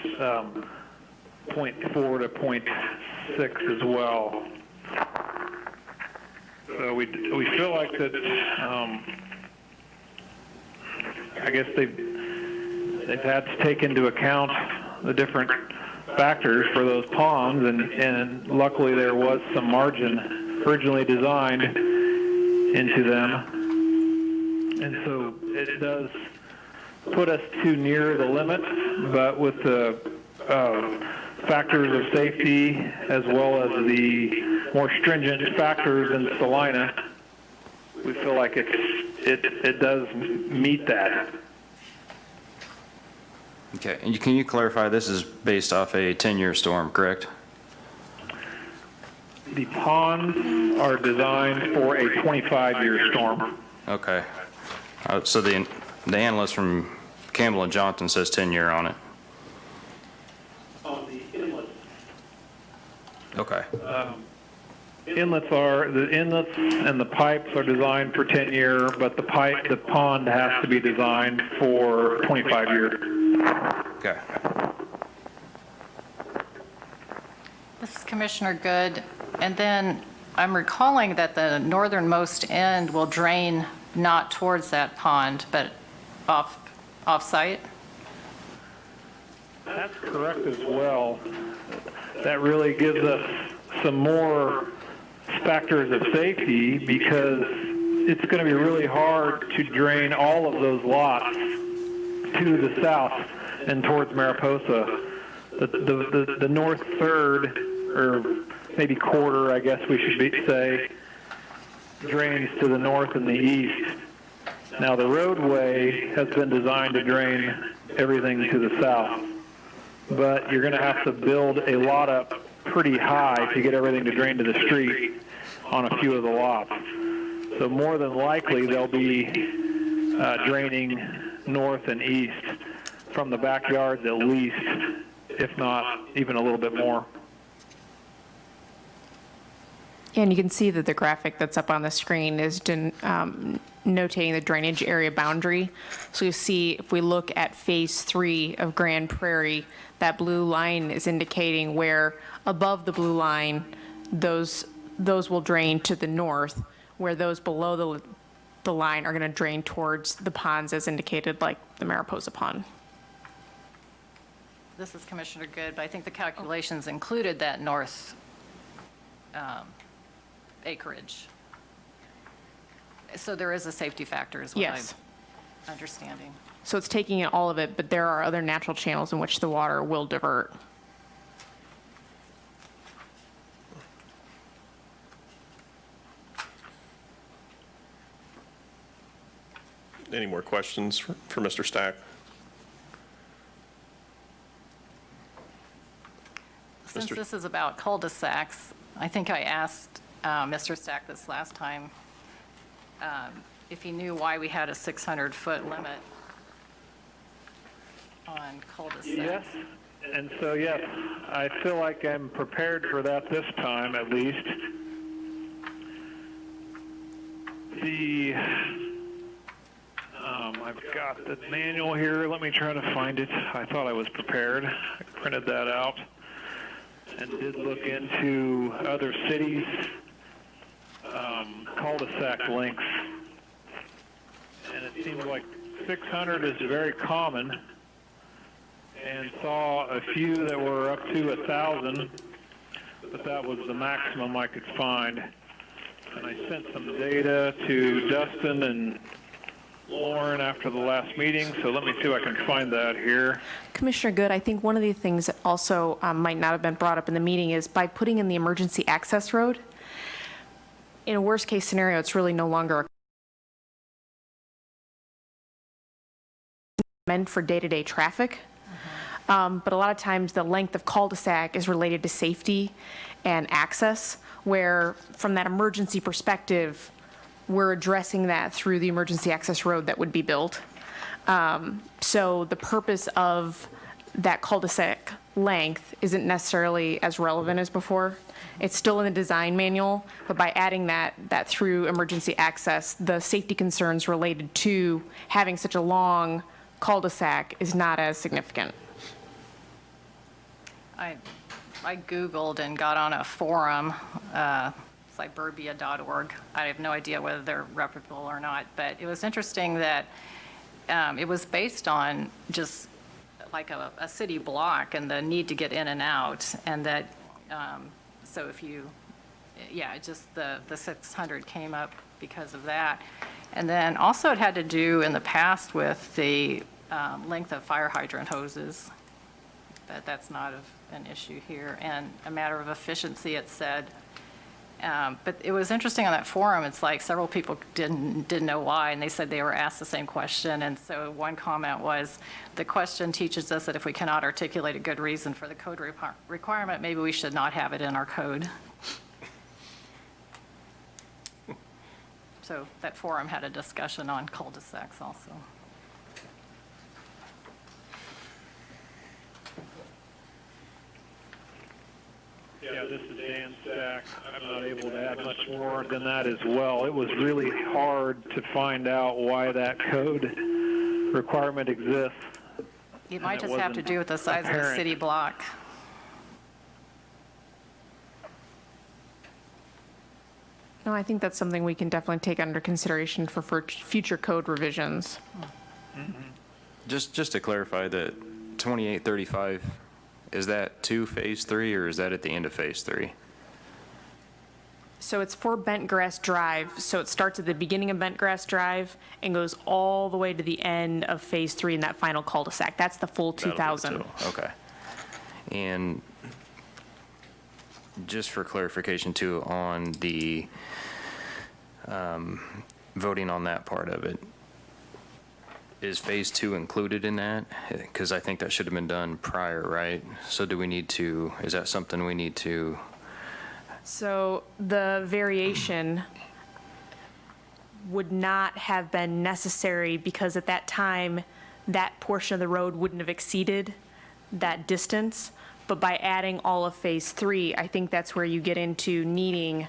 0.4 to 0.6 as well. So we feel like that, I guess they've had to take into account the different factors for those ponds, and luckily there was some margin originally designed into them. And so it does put us too near the limit, but with the factors of safety as well as the more stringent factors in Salina, we feel like it does meet that. Okay, and can you clarify, this is based off a 10-year storm, correct? The ponds are designed for a 25-year storm. Okay. So the analyst from Campbell and Johnson says 10-year on it. On the inlets. Okay. The inlets and the pipes are designed for 10-year, but the pond has to be designed for 25-year. Okay. This is Commissioner Good. And then I'm recalling that the northernmost end will drain not towards that pond, but off-site. That's correct as well. That really gives us some more factors of safety, because it's going to be really hard to drain all of those lots to the south and towards Mariposa. The north third, or maybe quarter, I guess we should say, drains to the north and the east. Now the roadway has been designed to drain everything to the south, but you're going to have to build a lot up pretty high to get everything to drain to the street on a few of the lots. So more than likely they'll be draining north and east from the backyards at least, if not even a little bit more. And you can see that the graphic that's up on the screen is notating the drainage area boundary. So you see, if we look at phase 3 of Grand Prairie, that blue line is indicating where above the blue line, those will drain to the north, where those below the line are going to drain towards the ponds as indicated, like the Mariposa Pond. This is Commissioner Good, but I think the calculations included that north acreage. So there is a safety factor, is what Yes. I'm understanding. So it's taking in all of it, but there are other natural channels in which the water will divert. Any more questions for Mr. Stack? Since Mr. this is about cul-de-sacs, I think I asked Mr. Stack this last time if he knew why we had a 600-foot limit on cul-de-sacs. Yes, and so yes, I feel like I'm prepared for that this time at least. I've got the manual here. Let me try to find it. I thought I was prepared. I printed that out and did look into other cities' cul-de-sac lengths. And it seems like 600 is very common, and saw a few that were up to 1,000, but that was the maximum I could find. And I sent some data to Dustin and Lauren after the last meeting, so let me see if I can find that here. Commissioner Good, I think one of the things that also might not have been brought up in the meeting is by putting in the emergency access road, in a worst-case scenario, it's really no longer meant for day-to-day traffic. But a lot of times the length of cul-de-sac is related to safety and access, where from that emergency perspective, we're addressing that through the emergency access road that would be built. So the purpose of that cul-de-sac length isn't necessarily as relevant as before. It's still in the design manual, but by adding that through emergency access, the safety concerns related to having such a long cul-de-sac is not as significant. I Googled and got on a forum, it's like burbia.org. I have no idea whether they're reputable or not, but it was interesting that it was based on just like a city block and the need to get in and out, and that, so if you, just the 600 came up because of that. And then also it had to do in the past with the length of fire hydrant hoses, but that's not an issue here. And a matter of efficiency, it said. But it was interesting on that forum, it's like several people didn't know why, and they said they were asked the same question. And so one comment was, the question teaches us that if we cannot articulate a good reason for the code requirement, maybe we should not have it in our code. So that forum had a discussion on cul-de-sacs also. Yeah, this is Dan Stack. I'm not able to add much more than that as well. It was really hard to find out why that code requirement exists. It might just have to do with the size of the city block. No, I think that's something we can definitely take under consideration for future code revisions. Just to clarify, that 2835, is that to phase 3 or is that at the end of phase 3? So it's for Bentgrass Drive. So it starts at the beginning of Bentgrass Drive and goes all the way to the end of phase 3 in that final cul-de-sac. That's the full 2,000. Okay. And just for clarification too, on the voting on that part of it, is phase 2 included in that? Because I think that should have been done prior, right? So do we need to, is that something we need to? So the variation would not have been necessary because at that time, that portion of the road wouldn't have exceeded that distance. But by adding all of phase 3, I think that's where you get into needing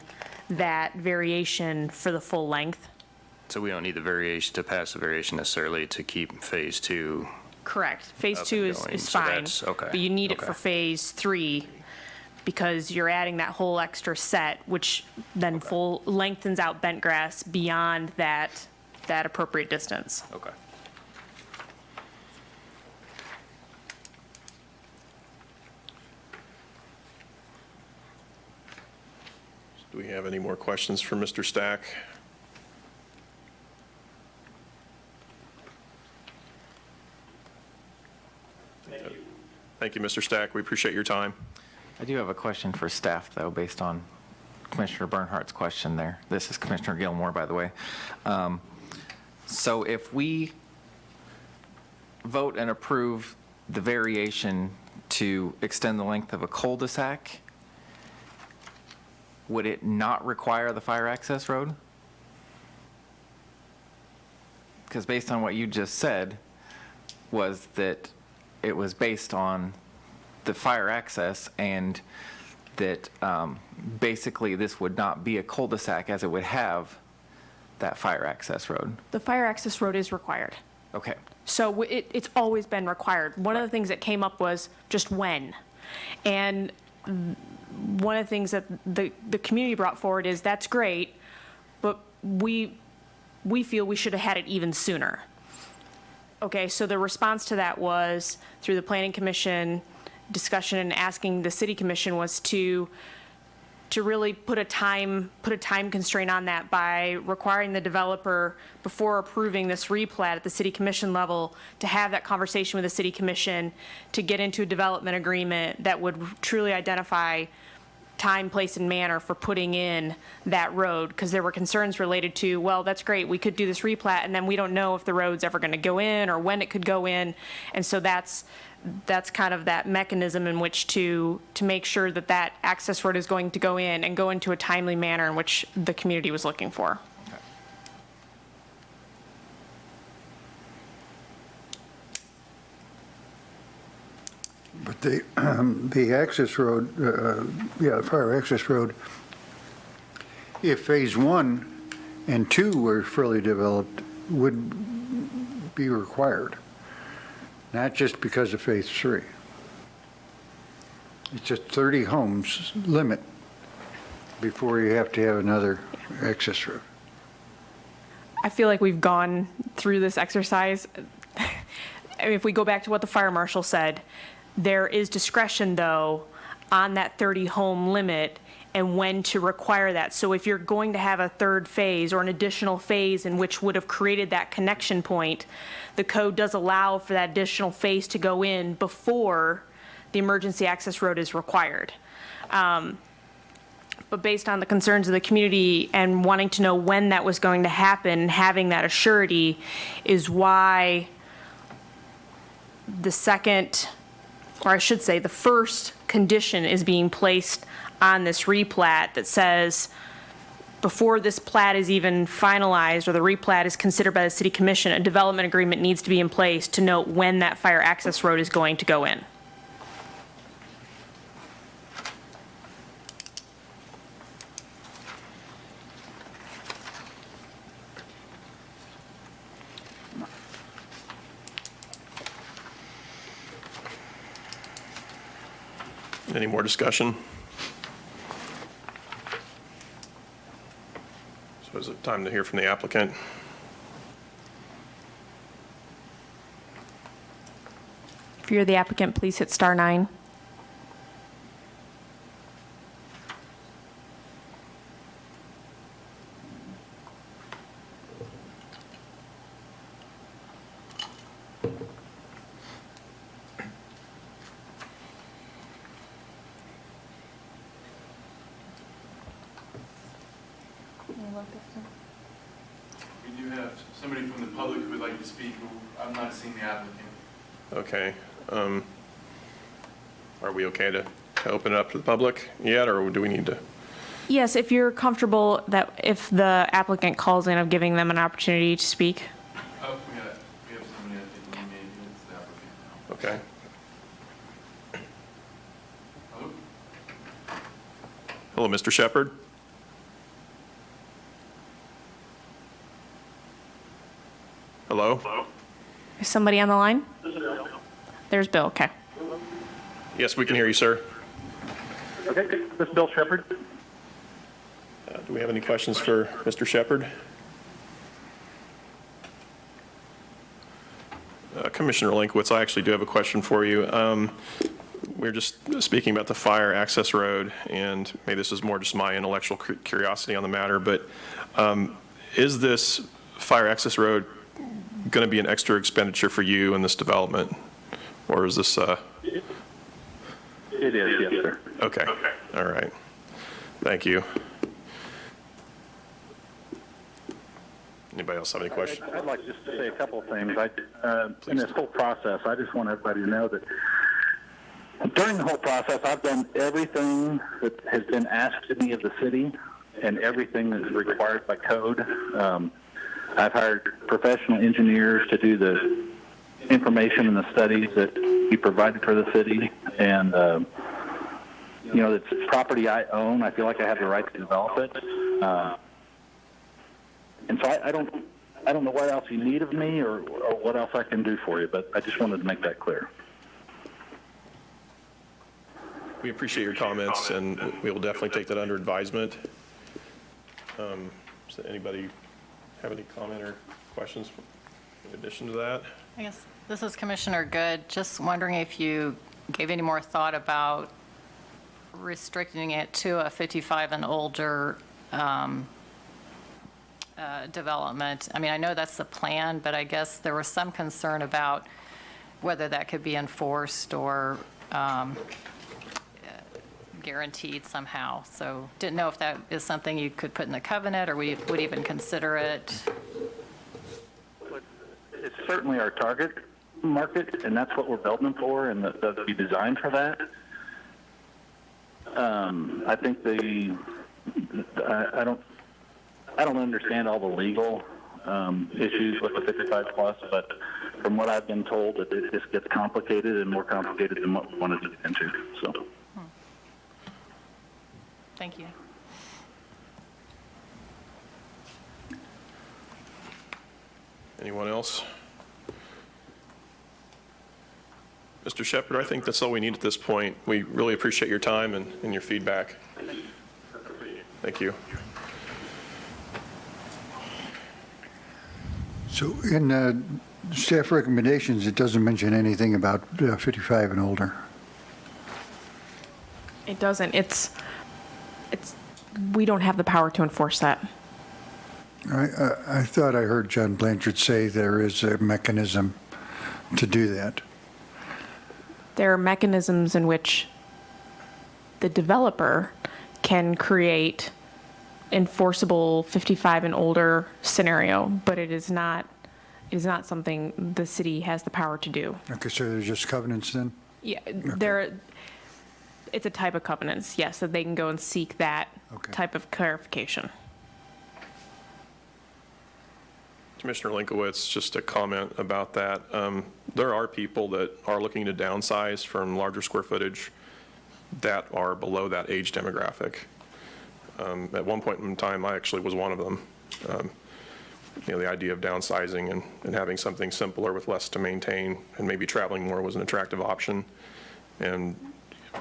that variation for the full length. So we don't need the variation to pass the variation necessarily to keep phase 2. Correct. Phase Up 2 and is going. So fine. that's- okay, But you need it okay. for phase 3 because you're adding that whole extra set, which then full lengthens out Bentgrass beyond that appropriate distance. Okay. Do we have any more questions for Mr. Stack? Thank you, Mr. Stack. We appreciate your time. I do have a question for staff, though, based on Commissioner Bernhardt's question there. This is Commissioner Gilmore, by the way. So if we vote and approve the variation to extend the length of a cul-de-sac, would it not require the fire access road? Because based on what you just said, was that it was based on the fire access and that basically this would not be a cul-de-sac as it would have that fire access road? The fire access road is required. Okay. So it's always been required. One of the things that came up was just when. And one of the things that the community brought forward is that's great, but we feel we should have had it even sooner. Okay, so the response to that was through the planning commission discussion and asking the city commission was to really put a time constraint on that by requiring the developer, before approving this replat at the city commission level, to have that conversation with the city commission to get into a development agreement that would truly identify time, place, and manner for putting in that road, because there were concerns related to, well, that's great, we could do this replat, and then we don't know if the road's ever going to go in or when it could go in, and so that's kind of that mechanism in which to make sure that that access road is going to go in and go into a timely manner in which the community was looking for. But the access road, the fire access road, if phase 1 and 2 were fully developed, would be required, not just because of phase 3. It's just 30 homes limit before you have to have another access road. I feel like we've gone through this exercise. I mean, if we go back to what the fire marshal said, there is discretion, though, on that 30-home limit and when to require that. So if you're going to have a third phase or an additional phase in which would have created that connection point, the code does allow for that additional phase to go in before the emergency access road is required. But based on the concerns of the community and wanting to know when that was going to happen, having that assurity is why the second, or I should say the first condition is being placed on this replat that says, before this plat is even finalized or the replat is considered by the city commission, a development agreement needs to be in place to note when that fire access road is going to go in. Any more discussion? So is it time to hear from the applicant? If you're the applicant, please hit star 9. We do have somebody from the public who would like to speak, who I'm not seeing the applicant. Okay. Are we okay to open it up to the public yet, or do we need to? Yes, if you're comfortable that if the applicant calls in, of giving them an opportunity to speak. Oh, we have somebody, I think, maybe it's the applicant now. Okay. Hello? Hello, Mr. Shepherd? Hello? Is somebody on the line? There's Bill, okay. Yes, we can hear you, sir. Okay, this is Bill Shepherd. Do we have any questions for Mr. Shepherd? Commissioner Linkowitz, I actually do have a question for you. We're just speaking about the fire access road, and maybe this is more just my intellectual curiosity on the matter, but is this fire access road going to be an extra expenditure for you in this development? Or is this... It is, yes, sir. Okay, all right. Thank you. Anybody else have any questions? I'd like just to say a couple of things. In this whole process, I just want everybody to know that during the whole process, I've done everything that has been asked of me of the city and everything that is required by code. I've hired professional engineers to do the information and the studies that we provided for the city, and it's property I own. I feel like I have the right to develop it. And so I don't know what else you need of me or what else I can do for you, but I just wanted to make that clear. We appreciate your comments, and we will definitely take that under advisement. Does anybody have any comment or questions in addition to that? I guess this is Commissioner Good. Just wondering if you gave any more thought about restricting it to a 55 and older development. I mean, I know that's the plan, but I guess there was some concern about whether that could be enforced or guaranteed somehow. So didn't know if that is something you could put in the covenant or we would even consider it. It's certainly our target market, and that's what we're building for, and that'll be designed for that. I think I don't understand all the legal issues with the 55 plus, but from what I've been told, it just gets complicated and more complicated than what we wanted to get into. So. Thank you. Anyone else? Mr. Shepard, I think that's all we need at this point. We really appreciate your time and your feedback. Thank you. So in staff recommendations, it doesn't mention anything about 55 and older. It doesn't. We don't have the power to enforce that. I thought I heard John Blanchard say there is a mechanism to do that. There are mechanisms in which the developer can create enforceable 55 and older scenario, but it is not something the city has the power to do. Okay, so there's just covenants then? Yeah, it's a type of covenants, yes, so they can go and seek that type of clarification. Commissioner Linkowitz, just a comment about that. There are people that are looking to downsize from larger square footage that are below that age demographic. At one point in time, I actually was one of them. The idea of downsizing and having something simpler with less to maintain and maybe traveling more was an attractive option. And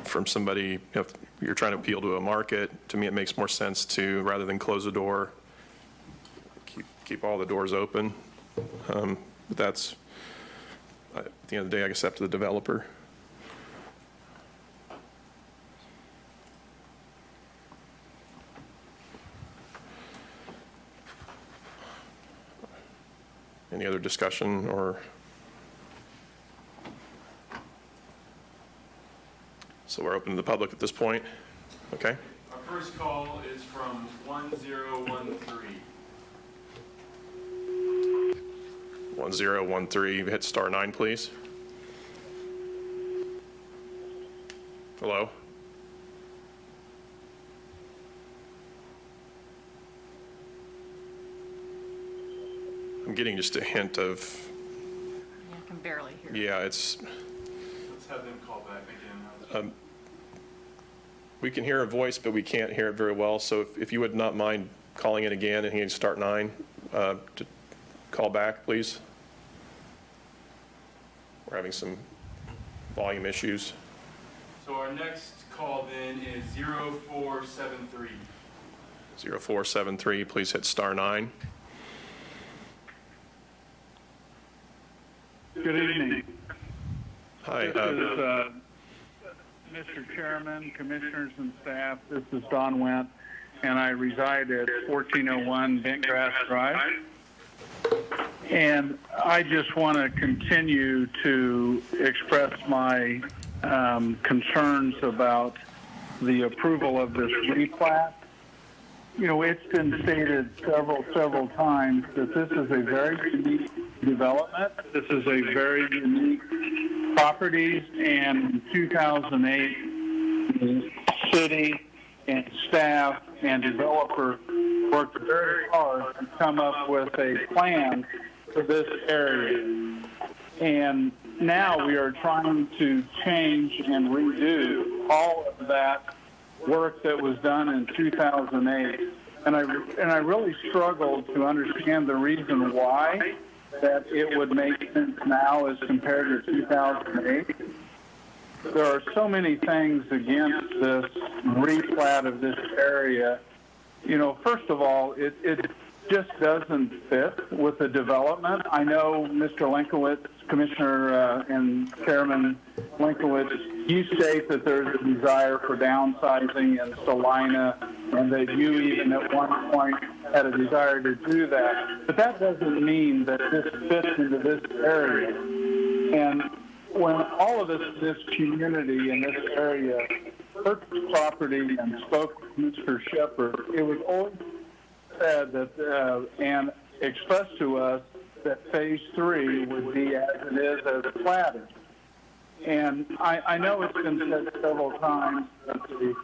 from somebody, if you're trying to appeal to a market, to me it makes more sense to, rather than close the door, keep all the doors open. But that's, at the end of the day, I guess, up to the developer. Any other discussion or? So we're open to the public at this point. Okay. Our first call is from 1013. 1013, hit *9, please. Hello? I'm getting just a hint of, I can barely hear. yeah, it's, Let's have them call back again. we can hear a voice, but we can't hear it very well. So if you would not mind calling in again and hitting *9 to call back, please. We're having some volume issues. So our next call then is 0473. 0473, please hit *9. Good evening. Hi. This is Mr. Chairman, Commissioners, and staff. This is Don Wendt, and I reside at 1401 Bentgrass Drive. And I just want to continue to express my concerns about the approval of this replat. You know, it's been stated several times that this is a very unique development. This is a very unique properties, and in 2008, the city and staff and developer worked very hard to come up with a plan for this area. And now we are trying to change and redo all of that work that was done in 2008. and I really struggled to understand the reason why that it would make sense now as compared to 2008. There are so many things against this replat of this area. You know, first of all, it just doesn't fit with the development. I know Mr. Lenkowitz, Commissioner and Chairman Lenkowitz, you state that there's a desire for downsizing in Salina and that you even at one point had a desire to do that. But that doesn't mean that this fits into this area. And when all of us in this community, in this area, purchased property and spoke with Mr. Shepherd, it was always said that and expressed to us that Phase 3 would be as it is as platted. And I know it's been said several times that the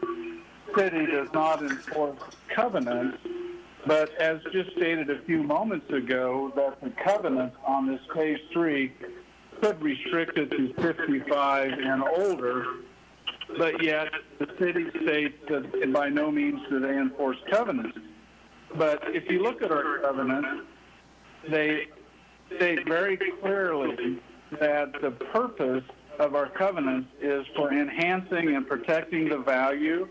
city does not enforce covenants, but as just stated a few moments ago, that the covenants on this Phase 3 could restrict it to 55 and older, but yet the city states that by no means do they enforce covenants. But if you look at our covenants, they state very clearly that the purpose of our covenants is for enhancing and protecting the value,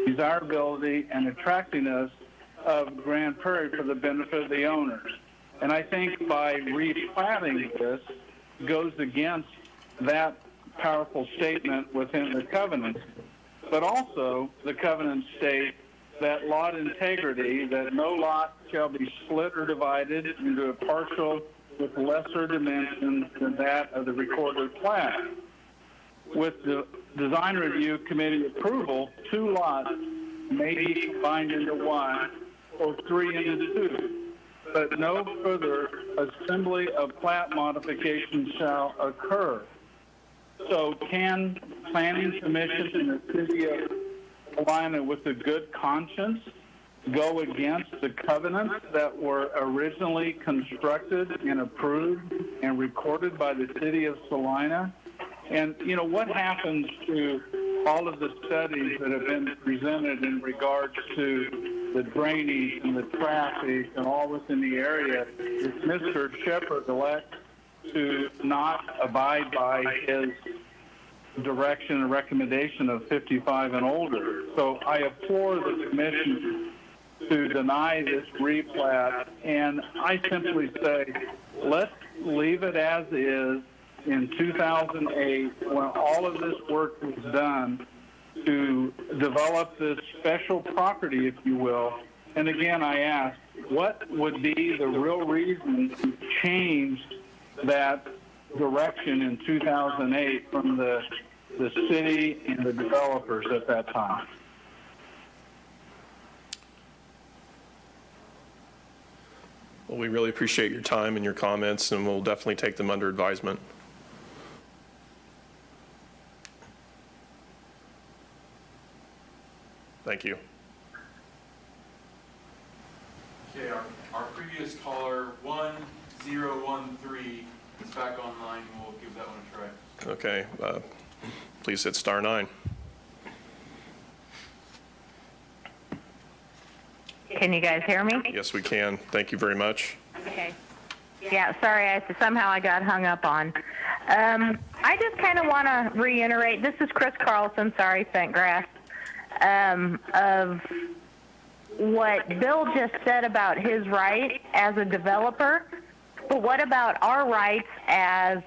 desirability, and attractiveness of Grand Prairie for the benefit of the owners. And I think by replatting this goes against that powerful statement within the covenants. But also the covenants state that lot integrity, that no lot shall be split or divided into a parcel with lesser dimensions than that of the recorded plat. With the design review committee approval, 2 lots may be combined into 1 or 3 into 2, but no further assembly of plat modifications shall occur. So can Planning Commission in the city of Salina with a good conscience go against the covenants that were originally constructed and approved and recorded by the city of Salina? And, you know, what happens to all of the studies that have been presented in regards to the drainage and the traffic and all within the area if Mr. Shepherd elects to not abide by his direction and recommendation of 55 and older? So I implore the commission to deny this replat, and I simply say let's leave it as is in 2008 when all of this work was done to develop this special property, if you will. And again, I ask, what would be the real reason to change that direction in 2008 from the city and the developers at that time? Well, we really appreciate your time and your comments, and we'll definitely take them under advisement. Thank you. Okay, our previous caller, 1013, is back online. We'll give that one a try. Okay, please hit *9. Can you guys hear me? Yes, we can. Thank you very much. Okay. Yeah, sorry, somehow I got hung up on. I just kind of want to reiterate, this is Chris Carlson, sorry, Fentgrass, of what Bill just said about his right as a developer, but what about our rights as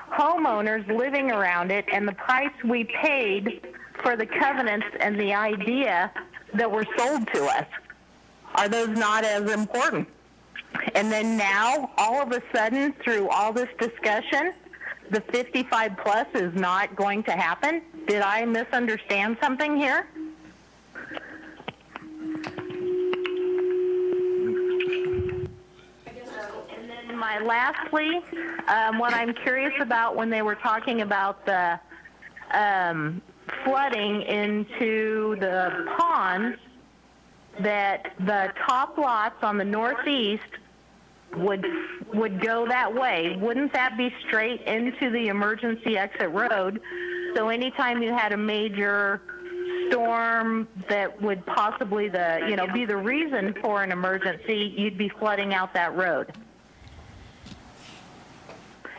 homeowners living around it and the price we paid for the covenants and the idea that were sold to us? Are those not as important? And then now, all of a sudden, through all this discussion, the 55 plus is not going to happen? Did I misunderstand something here? And then lastly, what I'm curious about when they were talking about the flooding into the ponds, that the top lots on the northeast would go that way. Wouldn't that be straight into the emergency exit road? So anytime you had a major storm that would possibly be the reason for an emergency, you'd be flooding out that road.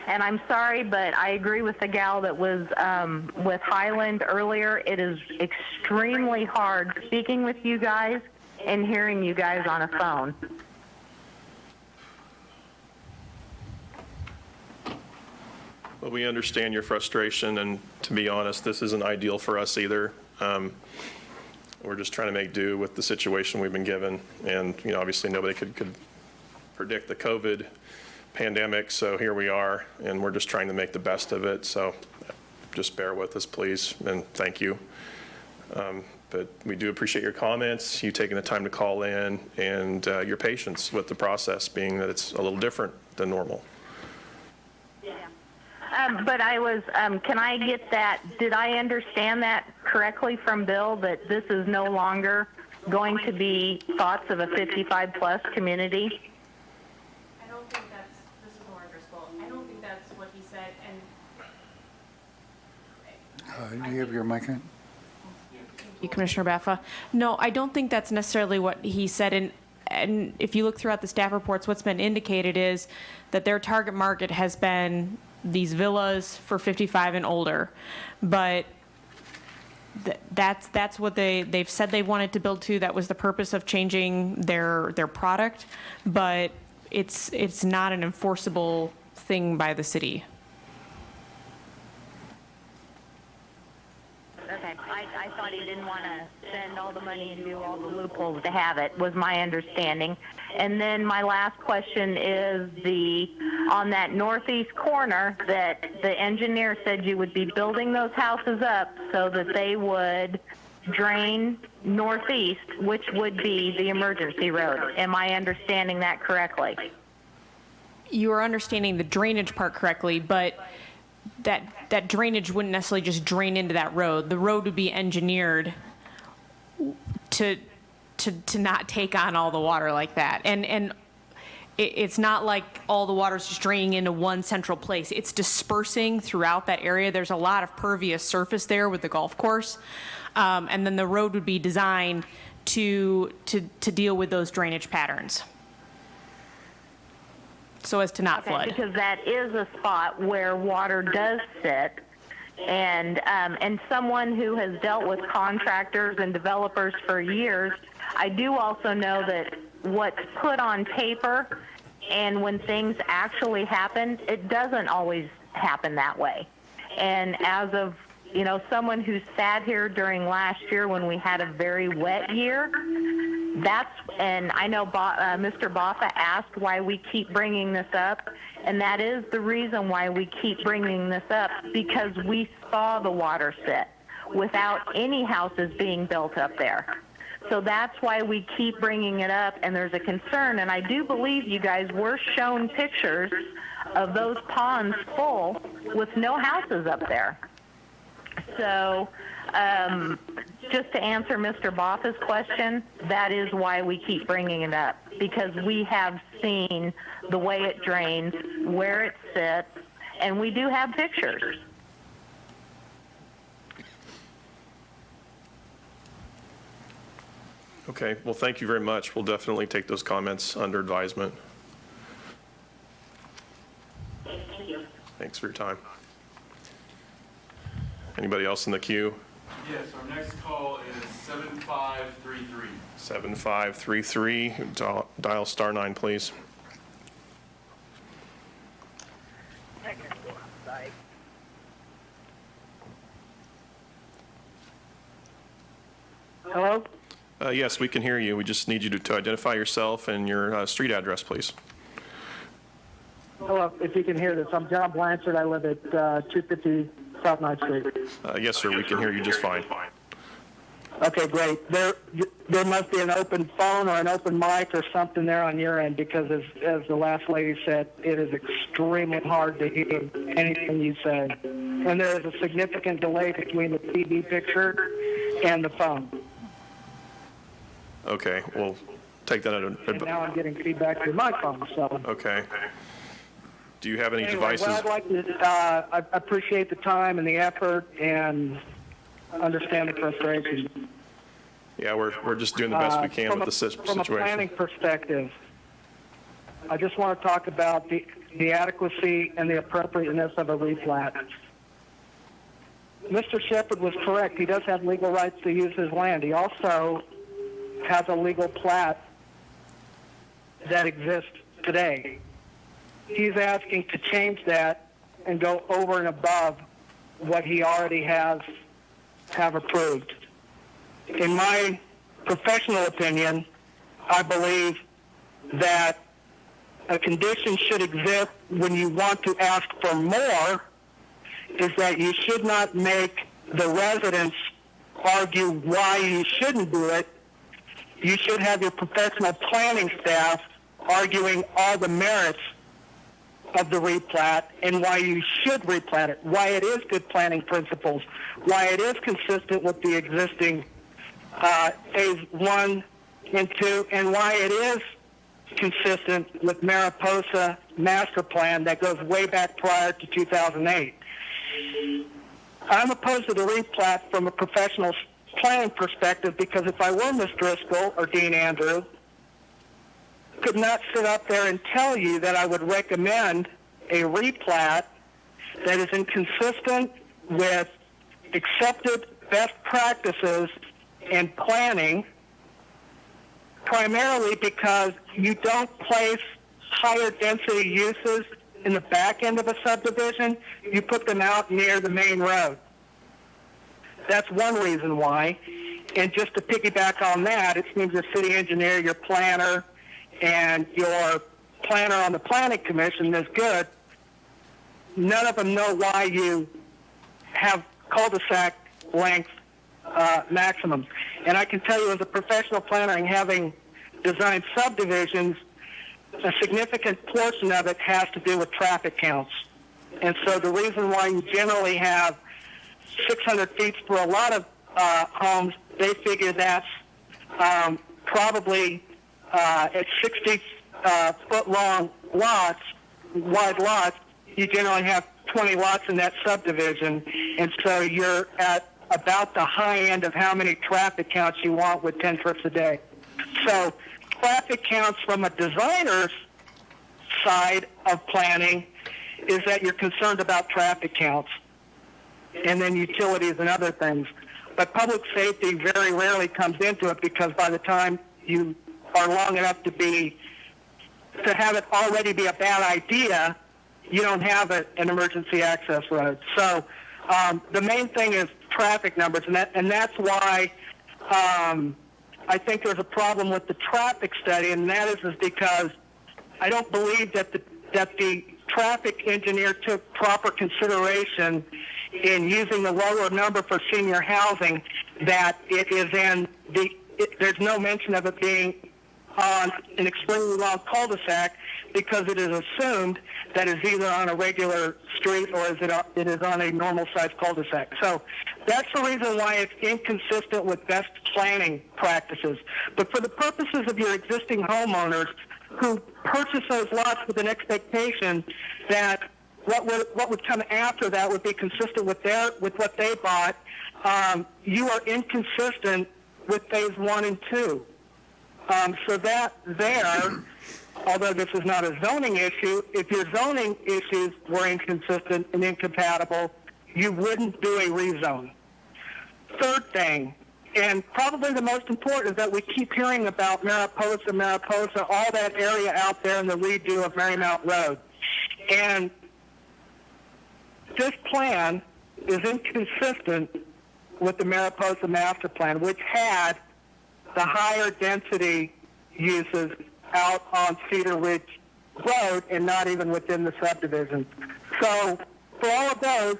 And I'm sorry, but I agree with the gal that was with Highland earlier. It is extremely hard speaking with you guys and hearing you guys on a phone. Well, we understand your frustration, and to be honest, this isn't ideal for us either. We're just trying to make do with the situation we've been given, and obviously nobody could predict the COVID pandemic, so here we are, and we're just trying to make the best of it. So just bear with us, please, and thank you. But we do appreciate your comments, you taking the time to call in, and your patience with the process, being that it's a little different than normal. But I was, can I get that, did I understand that correctly from Bill, that this is no longer going to be thoughts of a 55-plus community? I don't think that's, this is Lauren Driscoll, I don't think that's what he said, and You have your mic on? Commissioner Baffa. No, I don't think that's necessarily what he said. And if you look throughout the staff reports, what's been indicated is that their target market has been these villas for 55 and older. But that's what they've said they wanted to build to. That was the purpose of changing their product. But it's not an enforceable thing by the city. Okay, I thought he didn't want to spend all the money and do all the loopholes to have it, was my understanding. And then my last question is on that northeast corner that the engineer said you would be building those houses up so that they would drain northeast, which would be the emergency road. Am I understanding that correctly? You are understanding the drainage part correctly, but that drainage wouldn't necessarily just drain into that road. The road would be engineered to not take on all the water like that. And it's not like all the water's just draining into one central place. It's dispersing throughout that area. There's a lot of pervious surface there with the golf course. And then the road would be designed to deal with those drainage patterns, so as to not flood. Because that is a spot where water does sit, and someone who has dealt with contractors and developers for years, I do also know that what's put on paper and when things actually happen, it doesn't always happen that way. And as of someone who sat here during last year when we had a very wet year, and I know Mr. Baffa asked why we keep bringing this up, and that is the reason why we keep bringing this up, because we saw the water sit without any houses being built up there. So that's why we keep bringing it up, and there's a concern, and I do believe you guys were shown pictures of those ponds full with no houses up there. So just to answer Mr. Baffa's question, that is why we keep bringing it up, because we have seen the way it drains, where it sits, and we do have pictures. Okay, well, thank you very much. We'll definitely take those comments under advisement. Thank you. Thanks for your time. Anybody else in the queue? Yes, our next call is 7533. 7533, dial star 9, please. Hello? Yes, we can hear you. We just need you to identify yourself and your street address, please. Hello, if you can hear this. I'm John Blanchard. I live at 250 South 9th Street. Yes, sir, we can hear you just fine. Okay, great. There must be an open phone or an open mic or something there on your end, because as the last lady said, it is extremely hard to hear anything you say. And there is a significant delay between the TV picture and the phone. Okay, we'll take that And now I'm getting feedback through my phone, so. Okay. Do you have any Anyway, devices? Well, I'd like to, I appreciate the time and the effort and understand the frustration. Yeah, we're just doing the best we can with the From a situation. planning perspective, I just want to talk about the adequacy and the appropriateness of a replat. Mr. Shepard was correct. He does have legal rights to use his land. He also has a legal plat that exists today. He's asking to change that and go over and above what he already have approved. In my professional opinion, I believe that a condition should exist when you want to ask for more, is that you should not make the residents argue why you shouldn't do it. You should have your professional planning staff arguing all the merits of the replat and why you should replat it, why it is good planning principles, why it is consistent with the existing phase 1 and 2, and why it is consistent with Mariposa master plan that goes way back prior to 2008. I'm opposed to the replat from a professional planning perspective because if I were Ms. Driscoll or Dean Andrew, could not sit up there and tell you that I would recommend a replat that is inconsistent with accepted best practices in planning, primarily because you don't place higher density uses in the back end of a subdivision, you put them out near the main road. That's one reason why. And just to piggyback on that, it seems your city engineer, your planner, and your planner on the planning commission is good. None of them know why you have cul-de-sac length maximums. And I can tell you as a professional planner and having designed subdivisions, a significant portion of it has to do with traffic counts. And so the reason why you generally have 600 feet for a lot of homes, they figure that's probably at 60-foot long lots, wide lots, you generally have 20 lots in that subdivision. And so you're at about the high end of how many traffic counts you want with 10 trips a day. So traffic counts from a designer's side of planning is that you're concerned about traffic counts and then utilities and other things. But public safety very rarely comes into it because by the time you are long enough to have it already be a bad idea, you don't have an emergency access road. So the main thing is traffic numbers, and that's why I think there's a problem with the traffic study, and that is because I don't believe that the traffic engineer took proper consideration in using the lower number for senior housing, that it is there's no mention of it being on an extremely long cul-de-sac because it is assumed that it's either on a regular street or it is on a normal-sized cul-de-sac. So that's the reason why it's inconsistent with best planning practices. But for the purposes of your existing homeowners who purchase those lots with an expectation that what would come after that would be consistent with what they bought, you are inconsistent with phase 1 and 2. So that there, although this is not a zoning issue, if your zoning issues were inconsistent and incompatible, you wouldn't do a rezone. Third thing, and probably the most important, is that we keep hearing about Mariposa, all that area out there in the redo of Marymount Road. And this plan is inconsistent with the Mariposa master plan, which had the higher density uses out on Cedar Ridge Road and not even within the subdivision. So for all of those,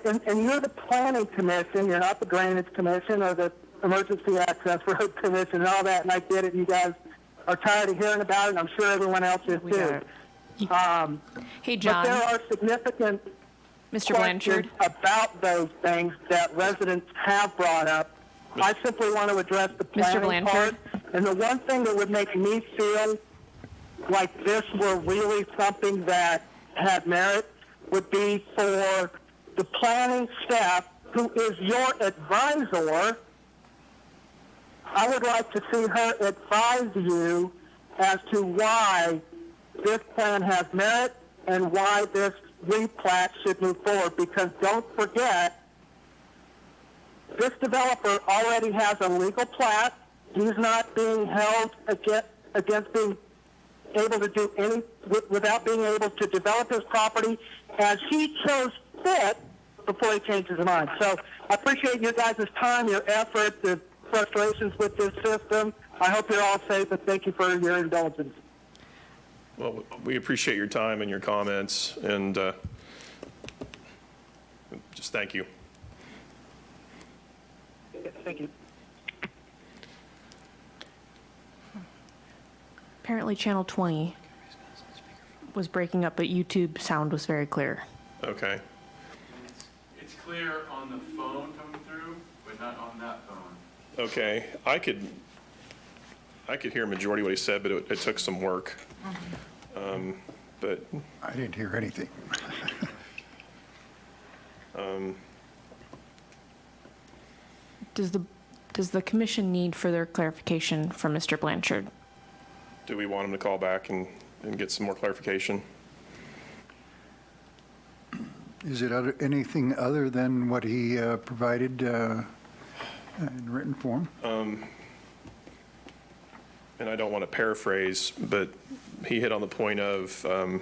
and you're the planning commission, you're not the drainage commission or the emergency access road commission and all that, and I get it, you guys are tired of hearing about it, and I'm sure everyone else is too. Hey, John. But there are significant Mr. Blanchard about those things that residents have brought up. I simply want to address the planning part. And the one thing that would make me feel like this were really something that had merit would be for the planning staff, who is your advisor, I would like to see her advise you as to why this plan has merit and why this replat should move forward, because don't forget, this developer already has a legal plat. He's not being held against being able to do any, without being able to develop his property as he chose fit before he changed his mind. So I appreciate you guys' time, your effort, the frustrations with this system. I hope you're all safe, and thank you for your indulgence. Well, we appreciate your time and your comments, and just thank you. Thank you. Apparently Channel 20 was breaking up, but YouTube sound was very clear. Okay. It's clear on the phone coming through, but not on that phone. Okay. I could hear a majority of what he said, but it took some work. But I didn't hear anything. Does the commission need further clarification from Mr. Blanchard? do we want him to call back and get some more clarification? Is it anything other than what he provided in written form? And I don't want to paraphrase, but he hit on the point of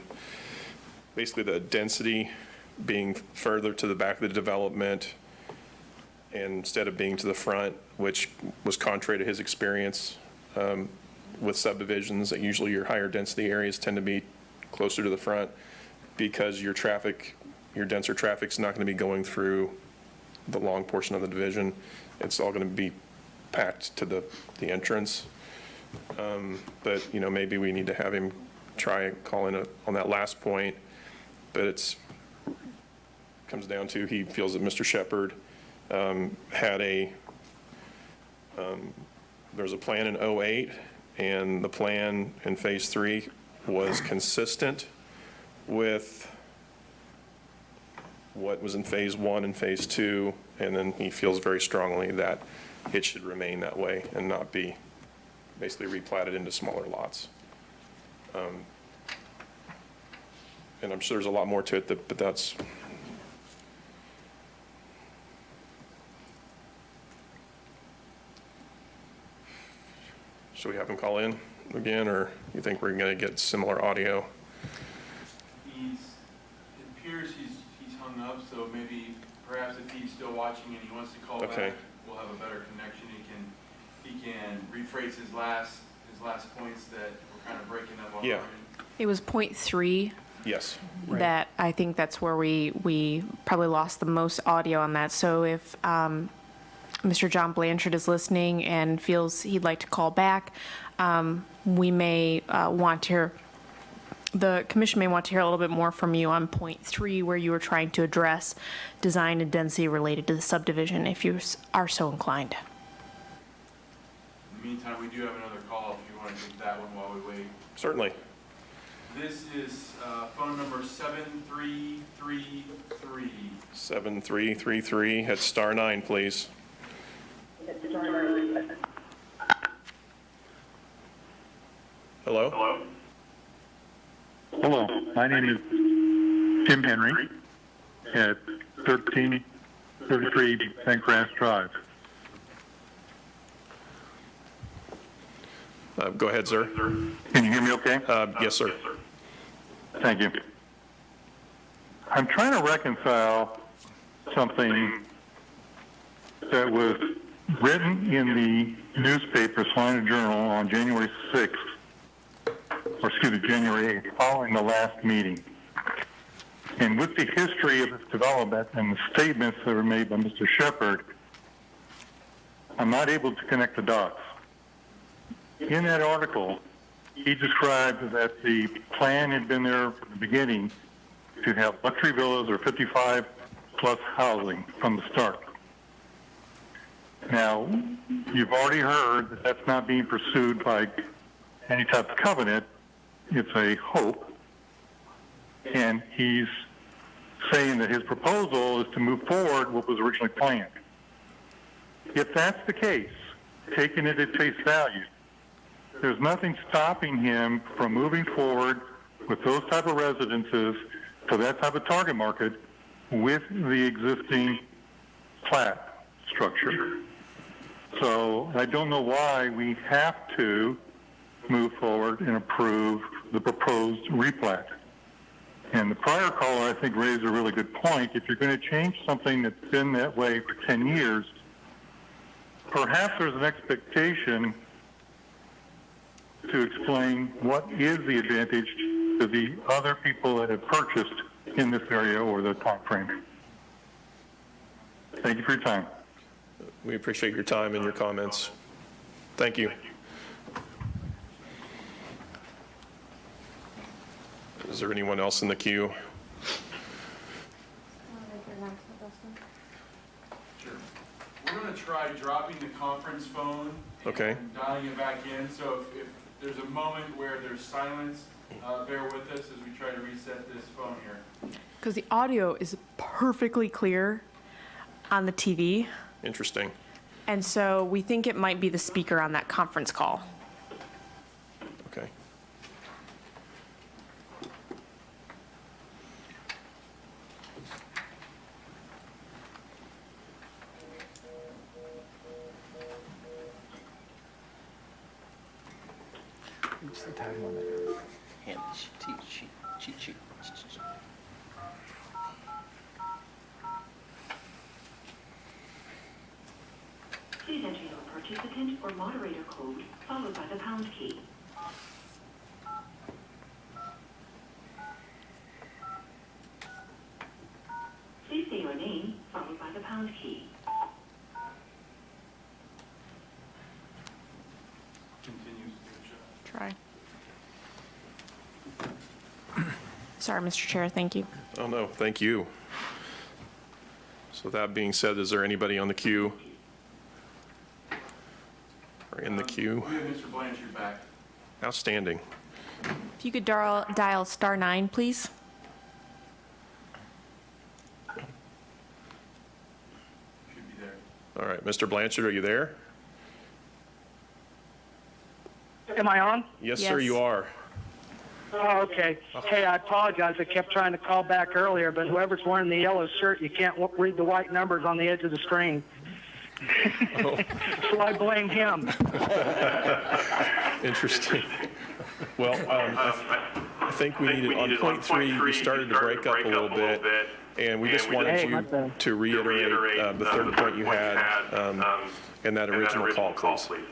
basically the density being further to the back of the development instead of being to the front, which was contrary to his experience with subdivisions, that usually your higher density areas tend to be closer to the front because your denser traffic's not going to be going through the long portion of the division. It's all going to be packed to the entrance. But, maybe we need to have him try calling on that last point. But comes down to he feels that Mr. Shepard had there was a plan in 2008, and the plan in Phase 3 was consistent with what was in Phase 1 and Phase 2, and then he feels very strongly that it should remain that way and not be basically replatted into smaller lots. And I'm sure there's a lot more to it, but that's... Should we have him call in again, or you think we're going to get similar audio? It appears he's hung up, so maybe perhaps if he's still watching and he wants to call back, we'll have a better connection. He can rephrase his last points that we're kind of breaking up on. Yeah. It was point 3. Yes. That I think that's where we probably lost the most audio on that. So if Mr. John Blanchard is listening and feels he'd like to call back, we may want to hear, the commission may want to hear a little bit more from you on point 3, where you were trying to address design and density related to the subdivision, if you are so inclined. In the meantime, we do have another call if you want to take that one while we wait. Certainly. This is phone number 7333. 7333, hit star 9, please. Hello? Hello, my name is Tim Henry at 1333 Bentgrass Drive. Go ahead, sir. Can you hear me okay? Yes, sir. Thank you. I'm trying to reconcile something that was written in the newspaper, Salina Journal, on January 6th, January 8th, following the last meeting. And with the history of this development and the statements that were made by Mr. Shepard, I'm not able to connect the dots. In that article, he described that the plan had been there from the beginning to have luxury villas or 55-plus housing from the start. Now, you've already heard that that's not being pursued by any type of covenant. It's a hope. And he's saying that his proposal is to move forward what was originally planned. If that's the case, taking it at face value. There's nothing stopping him from moving forward with those type of residences for that type of target market with the existing plat structure. So I don't know why we have to move forward and approve the proposed replat. And the prior caller, I think, raised a really good point. If you're going to change something that's been that way for 10 years, perhaps there's an expectation to explain what is the advantage to the other people that have purchased in this area over the time frame. Thank you for your time. We appreciate your time and your comments. Thank you. Is there anyone else in the queue? Sure. We're going to try dropping the conference phone Okay. and dialing it back in. So if there's a moment where there's silence, bear with us as we try to reset this phone here. Because the audio is perfectly clear on the TV. Interesting. And so we think it might be the speaker on that conference call. Okay. What's the time limit? Hand cheat sheet. Please enter your participant or moderator code, followed by the pound key. Please say your name, followed by the pound key. Continues to show. Try. Sorry, Mr. Chair, thank you. Oh, no, thank you. So that being said, is there anybody on the queue? Or in the queue? We have Mr. Blanchard back. Outstanding. If you could dial *9, please. Should be there. All right, Mr. Blanchard, are you there? Am I on? Yes, sir, Yes. you are. Oh, okay. Hey, I apologize. I kept trying to call back earlier, but whoever's wearing the yellow shirt, you can't read the white numbers on the edge of the screen. Oh. So I blame him. Interesting. Well, I think we needed, on point 3, you started to break up a little bit, and we just wanted you to reiterate the third point you had in that original call, please.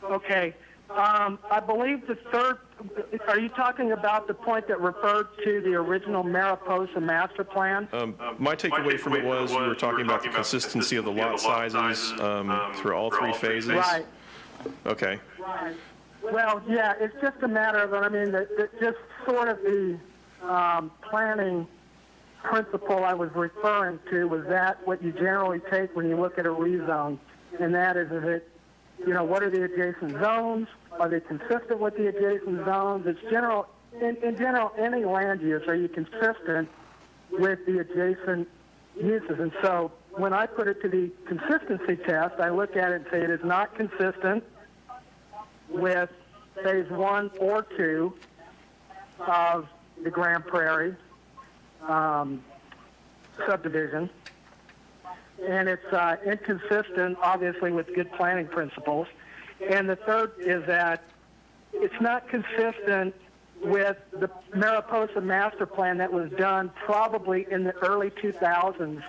Okay. I believe the third, are you talking about the point that referred to the original Mariposa master plan? My takeaway from it was you were talking about the consistency of the lot sizes through all 3 phases. Right. Okay. Right. Well, yeah, it's just a matter of, just sort of the planning principle I was referring to was that what you generally take when you look at a rezone, and that is it, what are the adjacent zones? Are they consistent with the adjacent zones? It's general, in general, any land use, are you consistent with the adjacent uses? And so when I put it to the consistency test, I look at it and say it is not consistent with phase 1 or 2 of the Grand Prairie subdivision. And it's inconsistent, obviously, with good planning principles. And the third is that it's not consistent with the Mariposa master plan that was done probably in the early 2000s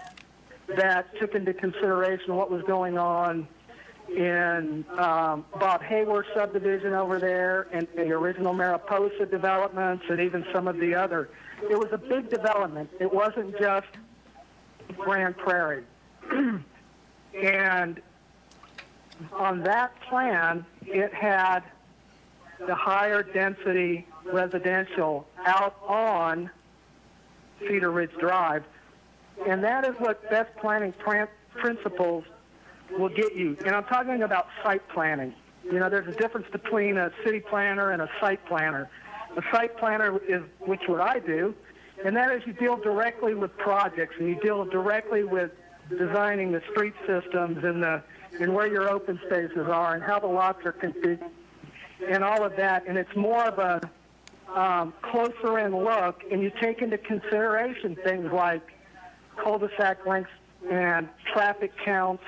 that took into consideration what was going on in Bob Hayworth's subdivision over there and the original Mariposa developments and even some of the other. It was a big development. It wasn't just Grand Prairie. And on that plan, it had the higher density residential out on Cedar Ridge Drive. And that is what best planning principles will get you. And I'm talking about site planning. There's a difference between a city planner and a site planner. A site planner is, which what I do, and that is you deal directly with projects and you deal directly with designing the street systems and the and where your open spaces are and how the lots are configured and all of that. And it's more of a closer in look, and you take into consideration things like cul-de-sac lengths and traffic counts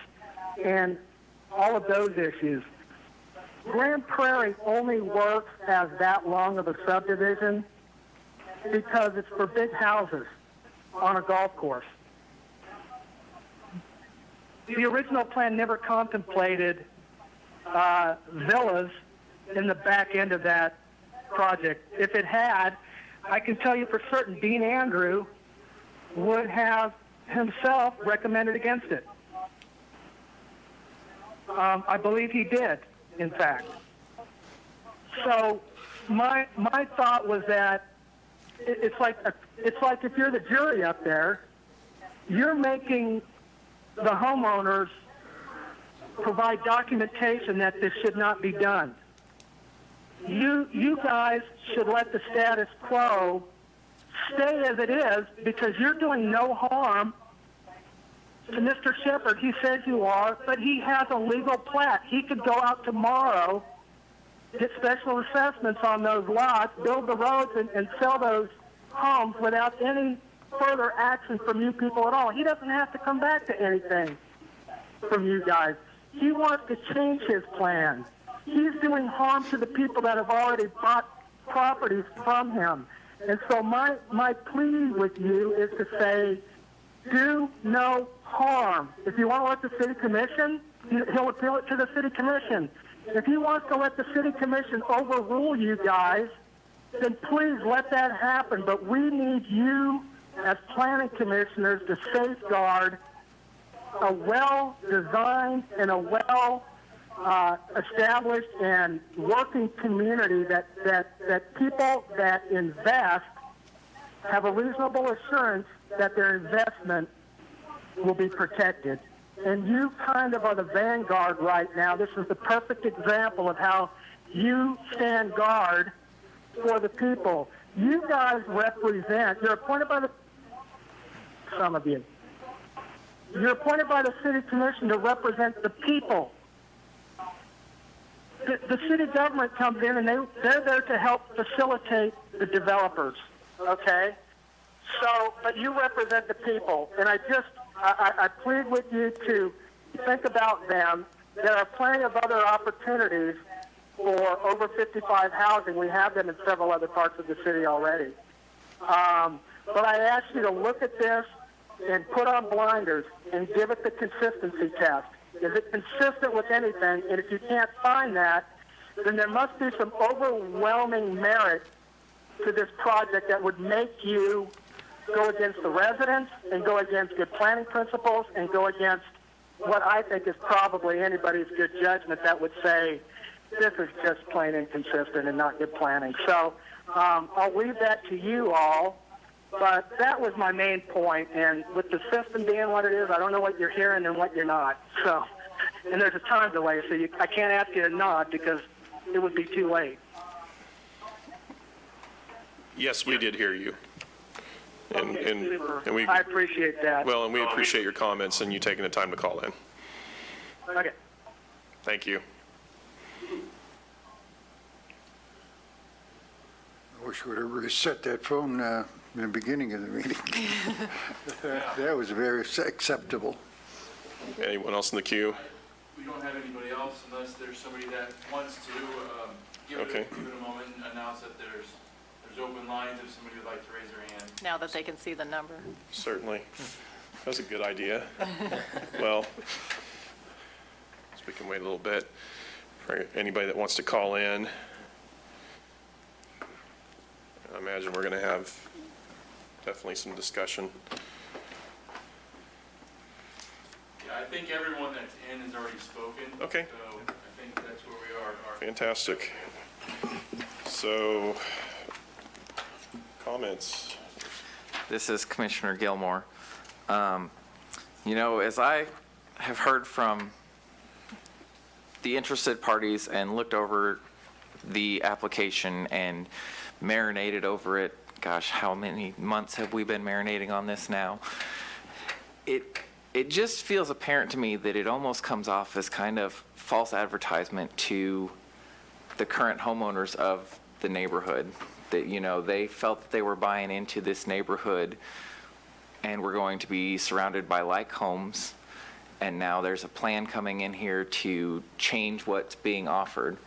and all of those issues. Grand Prairie only works as that long of a subdivision because it's for big houses on a golf course. The original plan never contemplated villas in the back end of that project. If it had, I can tell you for certain Dean Andrew would have himself recommended against it. I believe he did, in fact. So my thought was that it's like if you're the jury up there, you're making the homeowners provide documentation that this should not be done. You guys should let the status quo stay as it is because you're doing no harm to Mr. Shepherd. He says you are, but he has a legal plat. He could go out tomorrow, get special assessments on those lots, build the roads, and sell those homes without any further action from you people at all. He doesn't have to come back to anything from you guys. He wants to change his plan. He's doing harm to the people that have already bought properties from him. And so my plea with you is to say, do no harm. If you want to let the city commission, he'll appeal it to the city commission. If he wants to let the city commission overrule you guys, then please let that happen. But we need you as planning commissioners to safeguard a well-designed and a well-established and working community that people that invest have a reasonable assurance that their investment will be protected. And you kind of are the vanguard right now. This is the perfect example of how you stand guard for the people. You guys represent, you're appointed by some of you, you're appointed by the city commission to represent the people. The city government comes in and they're there to help facilitate the developers, okay? So, but you represent the people, and I plead with you to think about them. There are plenty of other opportunities for over 55 housing. We have them in several other parts of the city already. But I ask you to look at this and put on blinders and give it the consistency test. Is it consistent with anything? And if you can't find that, then there must be some overwhelming merit to this project that would make you go against the residents and go against good planning principles and go against what I think is probably anybody's good judgment that would say this is just plain inconsistent and not good planning. So I'll leave that to you all. But that was my main point, and with the system being what it is, I don't know what you're hearing and what you're not. So, and there's a time delay, so I can't ask you to nod because it would be too late. Yes, we did hear you. And we, I appreciate that. well, and we appreciate your comments and you taking the time to call in. Okay. Thank you. I wish we would have reset that phone in the beginning of the meeting. That was very acceptable. Anyone else in the queue? We don't have anybody else unless there's somebody that wants to. Give it a moment and announce that there's open lines if somebody would like to raise their hand. Now that they can see the number. Certainly. That's a good idea. Well, so we can wait a little bit for anybody that wants to call in. I imagine we're going to have definitely some discussion. Yeah, I think everyone that's in has already spoken. Okay. So I think that's where we are. Fantastic. So, comments? This is Commissioner Gilmore. As I have heard from the interested parties and looked over the application and marinated over it, gosh, how many months have we been marinating on this now? It it just feels apparent to me that it almost comes off as kind of false advertisement to the current homeowners of the neighborhood. That, you know, they felt that they were buying into this neighborhood and were going to be surrounded by like homes. And now there's a plan coming in here to change what's being offered.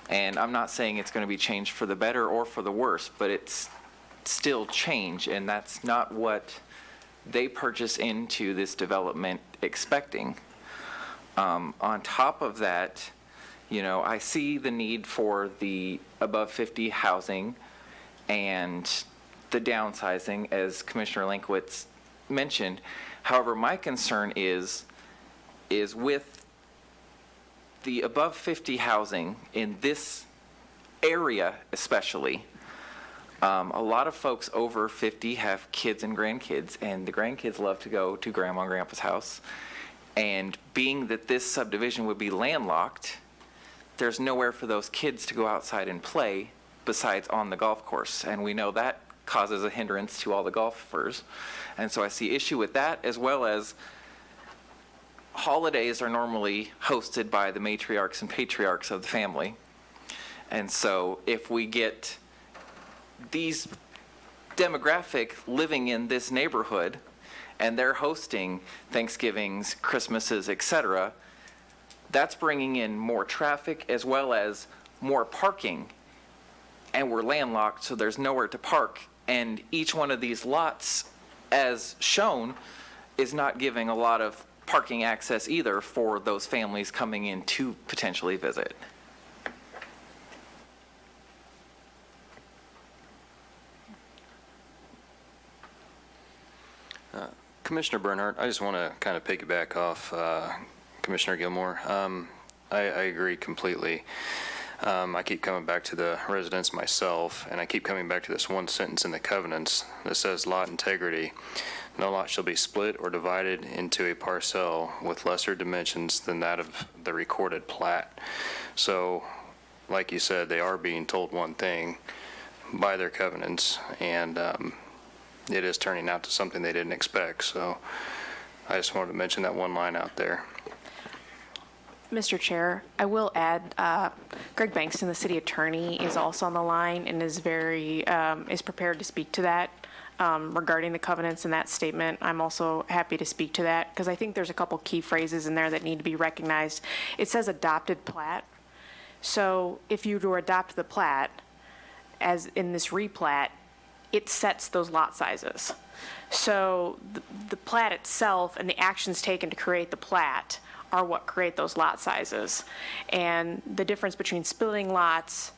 And I'm not saying it's going to be changed for the better or for the worse, but it's still change, and that's not what they purchase into this development expecting. On top of that, you know, I see the need for the above 50 housing and the downsizing, as Commissioner Lankwitz mentioned. However, my concern is with the above 50 housing in this area especially. A lot of folks over 50 have kids and grandkids, and the grandkids love to go to Grandma and Grandpa's house. And being that this subdivision would be landlocked, there's nowhere for those kids to go outside and play besides on the golf course. And we know that causes a hindrance to all the golfers. And so I see issue with that, as well as holidays are normally hosted by the matriarchs and patriarchs of the family. And so if we get these demographic living in this neighborhood and they're hosting Thanksgivings, Christmases, etc., that's bringing in more traffic as well as more parking. And we're landlocked, so there's nowhere to park. And each one of these lots, as shown, is not giving a lot of parking access either for those families coming in to potentially visit. Commissioner Bernhardt, I just want to kind of piggyback off Commissioner Gilmore. I agree completely. I keep coming back to the residents myself, and I keep coming back to this one sentence in the covenants that says lot integrity. No lot shall be split or divided into a parcel with lesser dimensions than that of the recorded plat. So, like you said, they are being told one thing by their covenants, and it is turning out to something they didn't expect. So I just wanted to mention that one line out there. Mr. Chair, I will add, Greg Bankston, the city attorney, is also on the line and is prepared to speak to that regarding the covenants in that statement. I'm also happy to speak to that because I think there's a couple key phrases in there that need to be recognized. It says adopted plat. So if you were to adopt the plat, as in this replat, it sets those lot sizes. So the plat itself and the actions taken to create the plat are what create those lot sizes. And the difference between splitting lots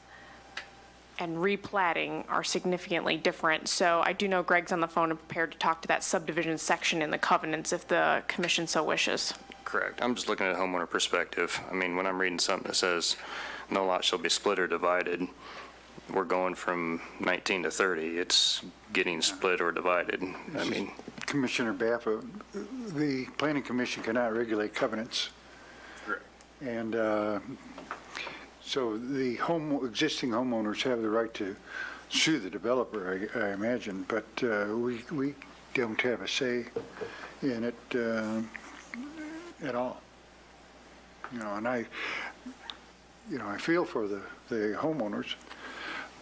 and replatting are significantly different. So I do know Greg's on the phone and prepared to talk to that subdivision section in the covenants if the commission so wishes. Correct. I'm just looking at a homeowner perspective. I mean, when I'm reading something that says no lot shall be split or divided, we're going from 19 to 30. It's getting split or divided. I mean, Commissioner Baffa, the Planning Commission cannot regulate covenants. Correct. And so the existing homeowners have the right to sue the developer, I imagine, but we don't have a say in it at all. You know, and I feel for the homeowners,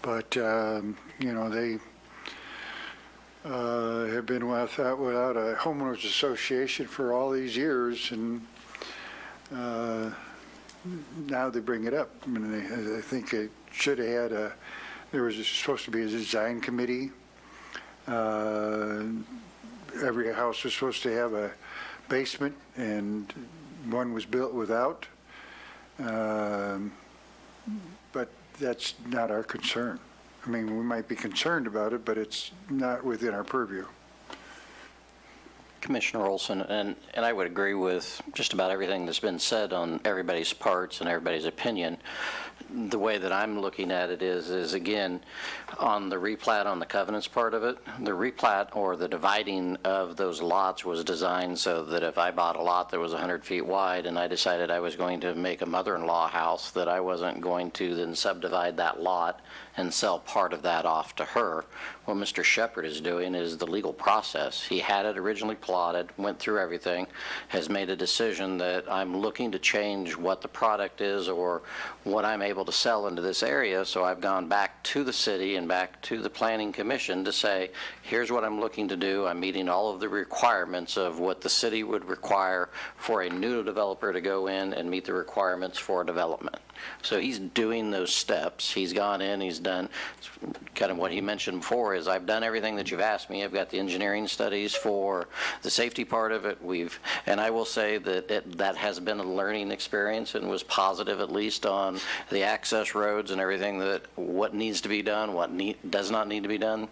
but you know, they have been without a homeowners association for all these years, and now they bring it up. I mean, I think it should have had there was supposed to be a design committee. Every house was supposed to have a basement, and one was built without. But that's not our concern. I mean, we might be concerned about it, but it's not within our purview. Commissioner Olson, and I would agree with just about everything that's been said on everybody's parts and everybody's opinion. The way that I'm looking at it is again, on the replat on the covenants part of it, the replat or the dividing of those lots was designed so that if I bought a lot that was 100 feet wide and I decided I was going to make a mother-in-law house, that I wasn't going to then subdivide that lot and sell part of that off to her. What Mr. Shepard is doing is the legal process. He had it originally replotted, went through everything, has made a decision that I'm looking to change what the product is or what I'm able to sell into this area. So I've gone back to the city and back to the Planning Commission to say, here's what I'm looking to do. I'm meeting all of the requirements of what the city would require for a new developer to go in and meet the requirements for development. So he's doing those steps. He's gone in, he's done kind of what he mentioned before is I've done everything that you've asked me. I've got the engineering studies for the safety part of it. And I will say that that has been a learning experience and was positive, at least on the access roads and everything, that what needs to be done, what does not need to be done.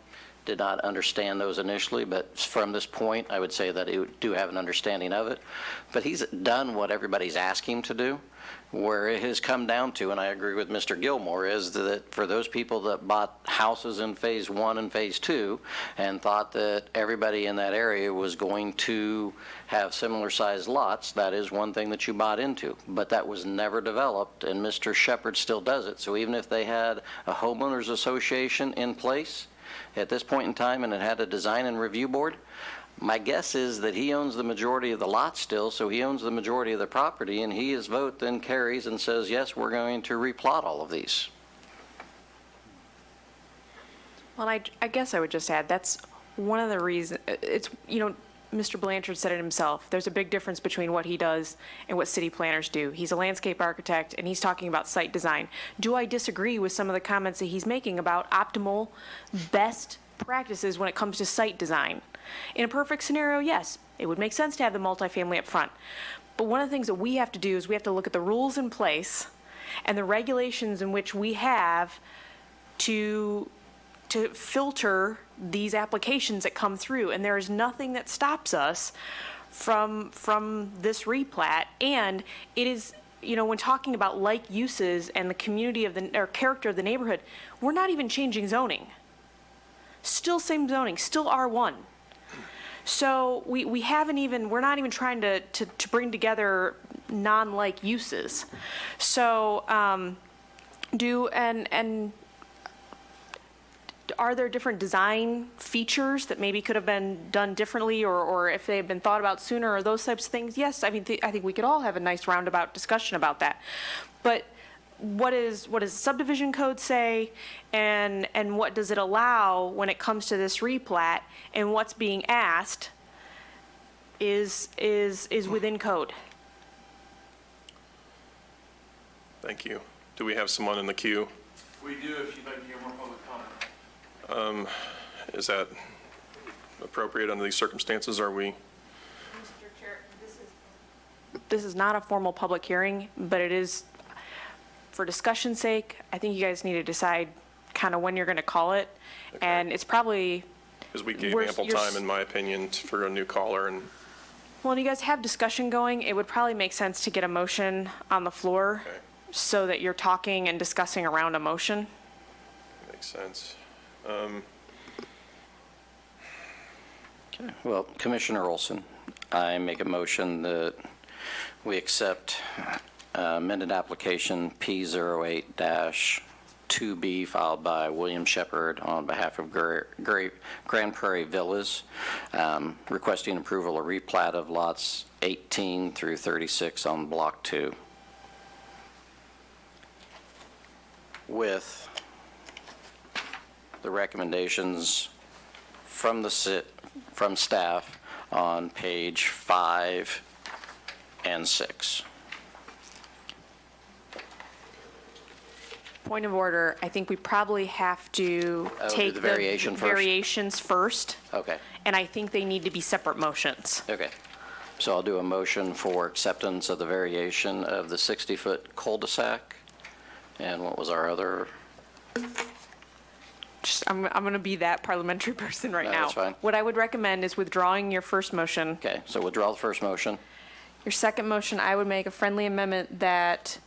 Did not understand those initially, but from this point, I would say that I do have an understanding of it. But he's done what everybody's asked him to do. Where it has come down to, and I agree with Mr. Gilmore, is that for those people that bought houses in phase 1 and phase 2 and thought that everybody in that area was going to have similar sized lots, that is one thing that you bought into. But that was never developed, and Mr. Shepherd still does it. So even if they had a homeowners association in place at this point in time and it had a design and review board, my guess is that he owns the majority of the lot still, so he owns the majority of the property, and his vote then carries and says, yes, we're going to replot all of these. Well, I guess I would just add, that's one of the reasons, it's, Mr. Blanchard said it himself, there's a big difference between what he does and what city planners do. He's a landscape architect, and he's talking about site design. Do I disagree with some of the comments that he's making about optimal, best practices when it comes to site design? In a perfect scenario, yes, it would make sense to have the multifamily up front. But one of the things that we have to do is we have to look at the rules in place and the regulations in which we have to filter these applications that come through. And there is nothing that stops us from this replat. And it is, when talking about like uses and the community or character of the neighborhood, we're not even changing zoning. Still same zoning, still R1. So we're not even trying to bring together non-like uses. So are there different design features that maybe could have been done differently, or if they had been thought about sooner, or those types of things? Yes, I think we could all have a nice roundabout discussion about that. But what does the subdivision code say, and what does it allow when it comes to this replat, and what's being asked is within code. Thank you. Do we have someone in the queue? We do, if you'd like to hear more public comment. Is that appropriate under these circumstances? Are we? Mr. Chair, this is not a formal public hearing, but it is, for discussion's sake, I think you guys need to decide kind of when you're going to call it. Okay. And it's probably... Because we gave ample time, in my opinion, for a new caller. And well, and you guys have discussion going, it would probably make sense to get a motion on the floor, okay, so that you're talking and discussing around a motion. Makes sense. Okay. Well, Commissioner Olson, I make a motion that we accept amended application P08-2B filed by William Shepherd on behalf of Grand Prairie Villas, requesting approval of replat of lots 18 through 36 on Block 2, with the recommendations from staff on page 5 and 6. Point of order, I think we probably have to take the variations first. Okay. And I think they need to be separate motions. Okay. So I'll do a motion for acceptance of the variation of the 60-foot cul-de-sac. And what was our other? I'm going to be that parliamentary person right now. That's fine. What I would recommend is withdrawing your first motion. Okay, so withdraw the first motion. Your second motion, I would make a friendly amendment that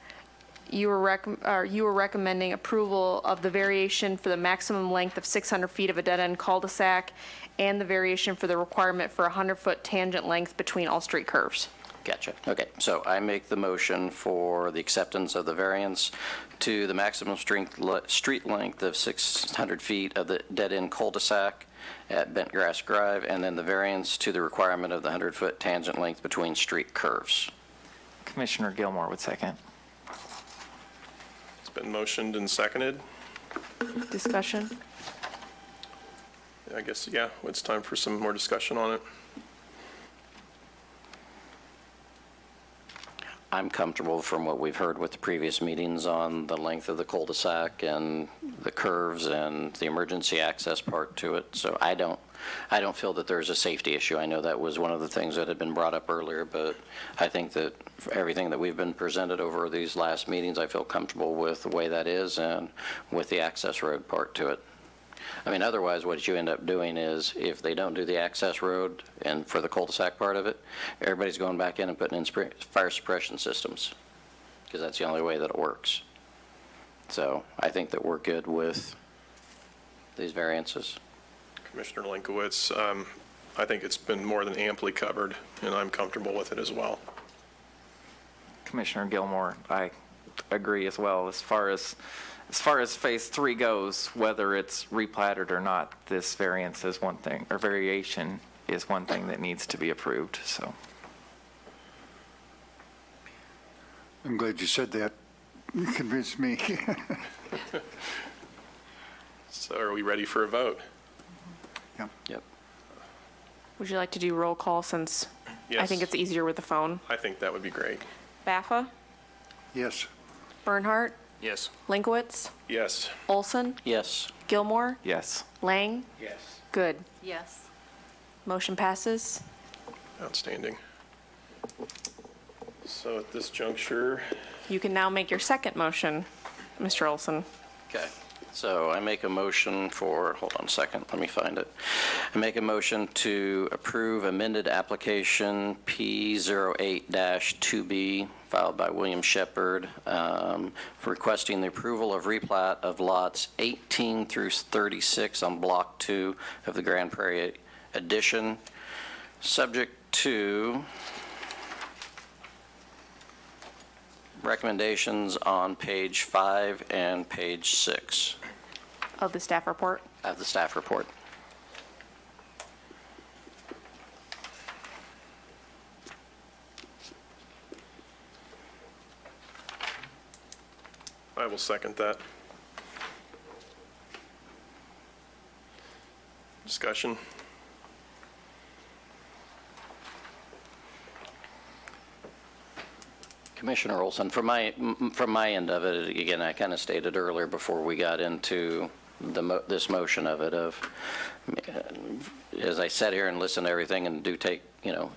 you were recommending approval of the variation for the maximum length of 600 feet of a dead-end cul-de-sac and the variation for the requirement for 100-foot tangent length between all street curves. Gotcha. Okay, so I make the motion for the acceptance of the variance to the maximum street length of 600 feet of the dead-end cul-de-sac at Bentgrass Drive, and then the variance to the requirement of the 100-foot tangent length between street curves. Commissioner Gilmore would second. It's been motioned and seconded. Discussion? I guess, yeah, it's time for some more discussion on it. I'm comfortable from what we've heard with the previous meetings on the length of the cul-de-sac and the curves and the emergency access part to it. So I don't feel that there's a safety issue. I know that was one of the things that had been brought up earlier, but I think that for everything that we've been presented over these last meetings, I feel comfortable with the way that is and with the access road part to it. I mean, otherwise, what you end up doing is if they don't do the access road and for the cul-de-sac part of it, everybody's going back in and putting in fire suppression systems because that's the only way that it works. So I think that we're good with these variances. Commissioner Linkowitz, I think it's been more than amply covered, and I'm comfortable with it as well. Commissioner Gilmore, I agree as well. As far as phase 3 goes, whether it's replatted or not, this variance is one thing, or variation is one thing that needs to be approved, so. I'm glad you said that. You convinced me. So are we ready for a vote? Yep. Would you like to do roll call since I Yes. think it's easier with the phone? I think that would be great. Baffa? Yes. Bernhardt? Yes. Linkowitz? Yes. Olson? Yes. Gilmore? Yes. Lang? Yes. Good. Yes. Motion passes. Outstanding. So at this juncture, You can now make your second motion, Mr. Olson. Okay. So I make a motion for, hold on a second, let me find it. I make a motion to approve amended application P08-2B filed by William Shepard requesting the approval of replat of lots 18 through 36 on Block 2 of the Grand Prairie addition, subject to recommendations on page 5 and page 6 Of the staff report. of the staff report. I will second that. Discussion? Commissioner Olson, from my end of it, again, I kind of stated earlier before we got into this motion of it, as I sat here and listened to everything and do take,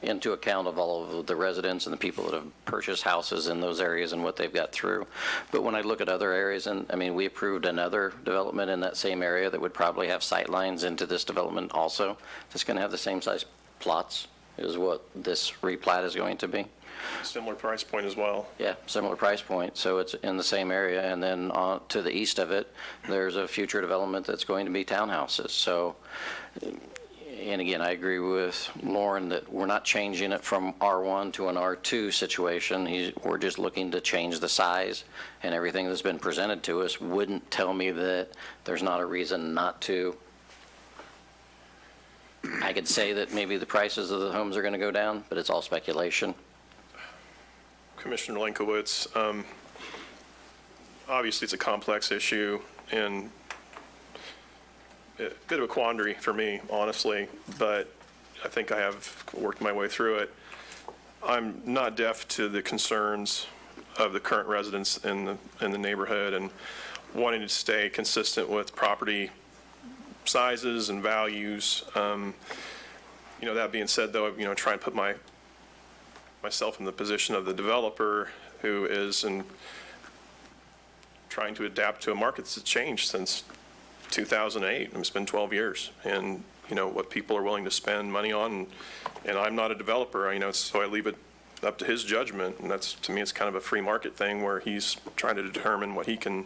into account of all of the residents and the people that have purchased houses in those areas and what they've got through. But when I look at other areas, and I mean, we approved another development in that same area that would probably have sight lines into this development also. That's going to have the same size plots is what this replat is going to be. Similar price point as well. Yeah, similar price point, so it's in the same area, and then to the east of it, there's a future development that's going to be townhouses. So, and again, I agree with Lauren that we're not changing it from R1 to an R2 situation. We're just looking to change the size, and everything that's been presented to us wouldn't tell me that there's not a reason not to. I could say that maybe the prices of the homes are going to go down, but it's all speculation. Commissioner Linkowitz, obviously it's a complex issue and a bit of a quandary for me, honestly, but I think I have worked my way through it. I'm not deaf to the concerns of the current residents in the neighborhood and wanting to stay consistent with property sizes and values. That being said, though, try and put myself in the position of the developer who is trying to adapt to a market that's changed since 2008. It's been 12 years, and what people are willing to spend money on, and I'm not a developer, so I leave it up to his judgment, and that's, to me, it's kind of a free market thing where he's trying to determine what he can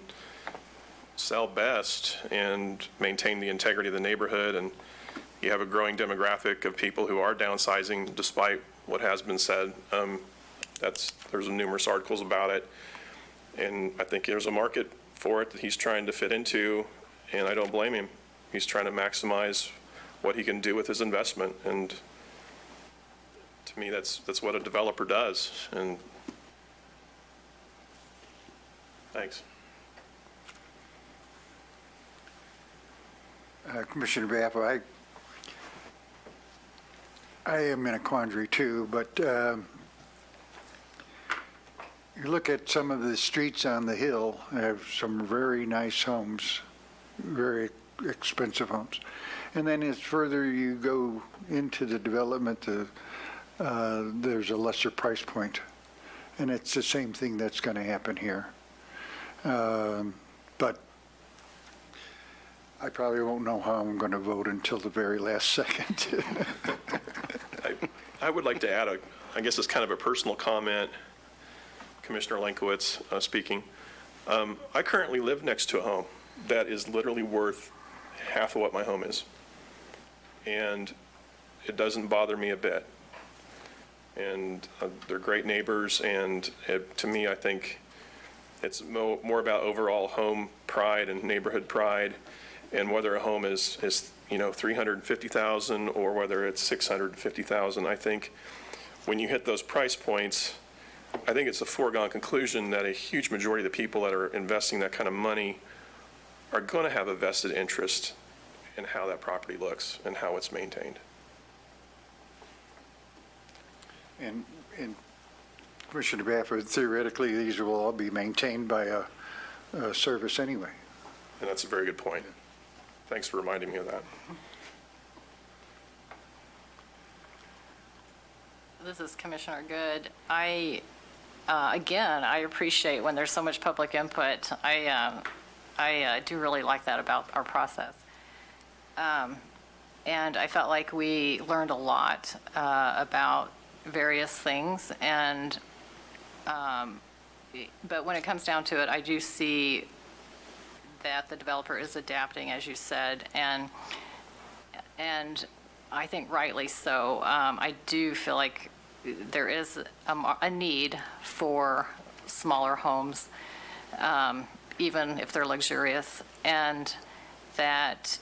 sell best and maintain the integrity of the neighborhood. And you have a growing demographic of people who are downsizing despite what has been said. There's numerous articles about it. And I think there's a market for it that he's trying to fit into, and I don't blame him. He's trying to maximize what he can do with his investment, and to me, that's what a developer does, and thanks. Commissioner Baffa, I am in a quandary too, but you look at some of the streets on the hill, have some very nice homes, very expensive homes. And then as further you go into the development, there's a lesser price point. And it's the same thing that's going to happen here. But I probably won't know how I'm going to vote until the very last second. I would like to add I guess it's kind of a personal comment, Commissioner Lenkowitz speaking. I currently live next to a home that is literally worth half of what my home is. And it doesn't bother me a bit. And they're great neighbors, and to me, I think it's more about overall home pride and neighborhood pride, and whether a home is $350,000 or whether it's $650,000. I think when you hit those price points, I think it's a foregone conclusion that a huge majority of the people that are investing that kind of money are going to have a vested interest in how that property looks and how it's maintained. And Commissioner Baffa, theoretically, these will all be maintained by a service anyway. And that's a very good point. Thanks for reminding me of that. This is Commissioner Good. Again, I appreciate when there's so much public input. I do really like that about our process. And I felt like we learned a lot about various things, and but when it comes down to it, I do see that the developer is adapting, as you said, and I think rightly so. I do feel like there is a need for smaller homes, even if they're luxurious, and that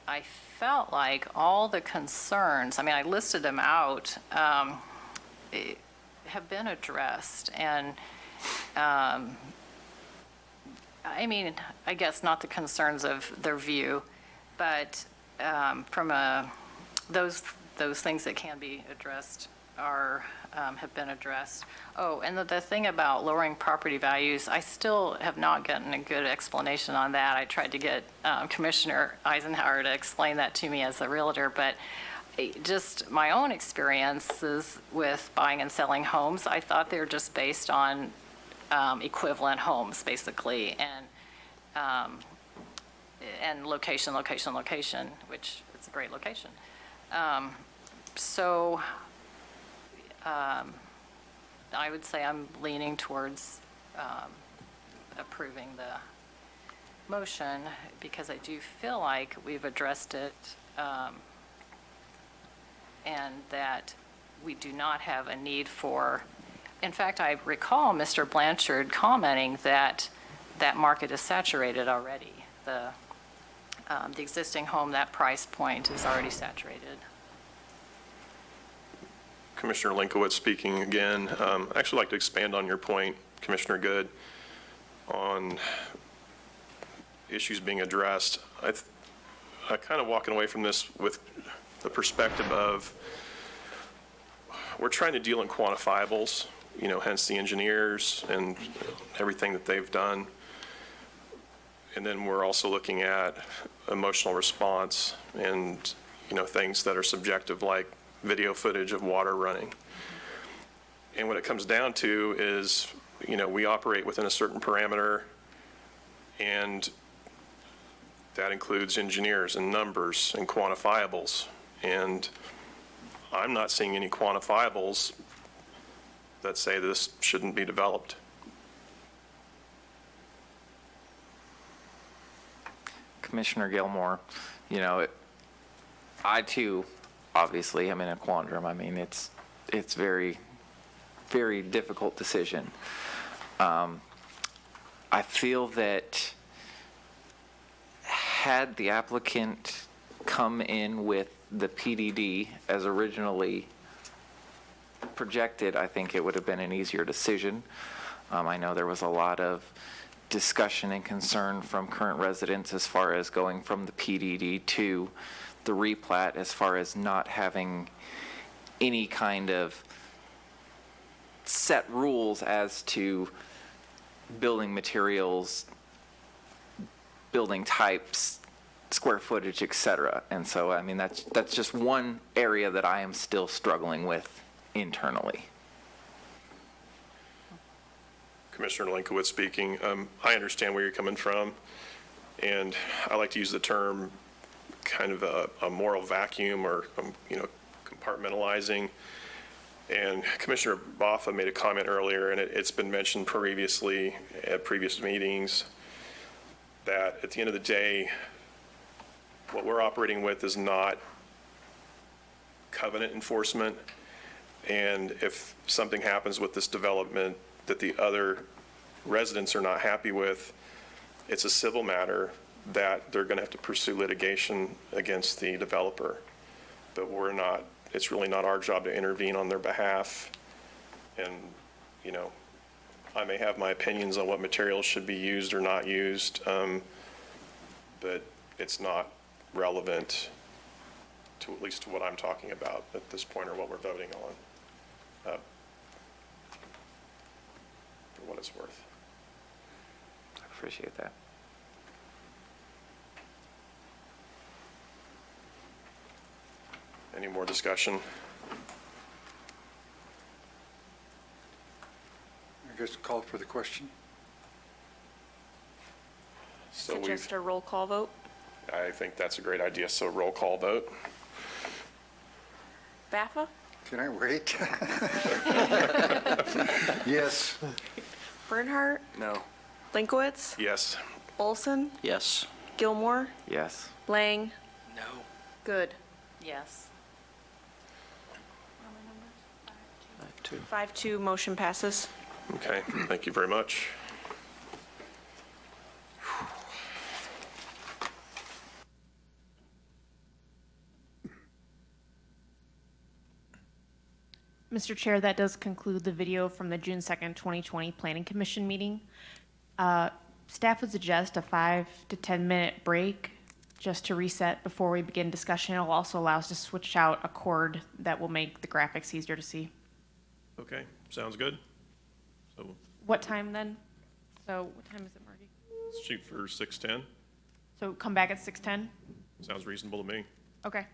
I felt like all the concerns, I mean, I listed them out, have been addressed. And I mean, I guess not the concerns of their view, but from those things that can be addressed have been addressed. Oh, and the thing about lowering property values, I still have not gotten a good explanation on that. I tried to get Commissioner Eisenhower to explain that to me as a realtor, but just my own experiences with buying and selling homes, I thought they were just based on equivalent homes, basically, and location, which is a great location. So I would say I'm leaning towards approving the motion because I do feel like we've addressed it, and that we do not have a need for, in fact, I recall Mr. Blanchard commenting that that market is saturated already. The existing home, that price point is already saturated. Commissioner Lenkowitz speaking again. I'd actually like to expand on your point, Commissioner Good, on issues being addressed. I kind of walking away from this with the perspective of we're trying to deal in quantifiables, hence the engineers and everything that they've done. And then we're also looking at emotional response and, things that are subjective like video footage of water running. And what it comes down to is, we operate within a certain parameter, and that includes engineers and numbers and quantifiables. And I'm not seeing any quantifiables that say this shouldn't be developed. Commissioner Gilmore, I too, obviously, am in a quandrum. I mean, it's very, very difficult decision. I feel that had the applicant come in with the PDD as originally projected, I think it would have been an easier decision. I know there was a lot of discussion and concern from current residents as far as going from the PDD to the replat, as far as not having any kind of set rules as to building materials, building types, square footage, et cetera. And so, I mean, that's just one area that I am still struggling with internally. Commissioner Linkowitz speaking. I understand where you're coming from, and I like to use the term kind of a moral vacuum, or, compartmentalizing. And Commissioner Boffa made a comment earlier, and it's been mentioned previously at previous meetings, that at the end of the day, what we're operating with is not covenant enforcement. And if something happens with this development that the other residents are not happy with, it's a civil matter that they're going to have to pursue litigation against the developer. But it's really not our job to intervene on their behalf. And, I may have my opinions on what materials should be used or not used, but it's not relevant to at least to what I'm talking about at this point, or what we're voting on, for what it's worth. I appreciate that. Any more discussion? I guess call for the question. So Suggest a roll call vote. I think that's a great idea. So roll call vote. Baffa? Can I wait? Yes. Bernhardt? No. Linkowitz? Yes. Olson? Yes. Gilmore? Yes. Lang? No. Good. Yes. 5-2, motion passes. Okay, thank you very much. Mr. Chair, that does conclude the video from the June 2nd, 2020 Planning Commission meeting. Staff would suggest a 5 to 10 minute break just to reset before we begin discussion. It will also allow us to switch out a cord that will make the graphics easier to see. Okay, sounds good. So What time then? So what time is it, Margie? let's shoot for 6:10. So come back at 6:10? Sounds reasonable to me. Okay.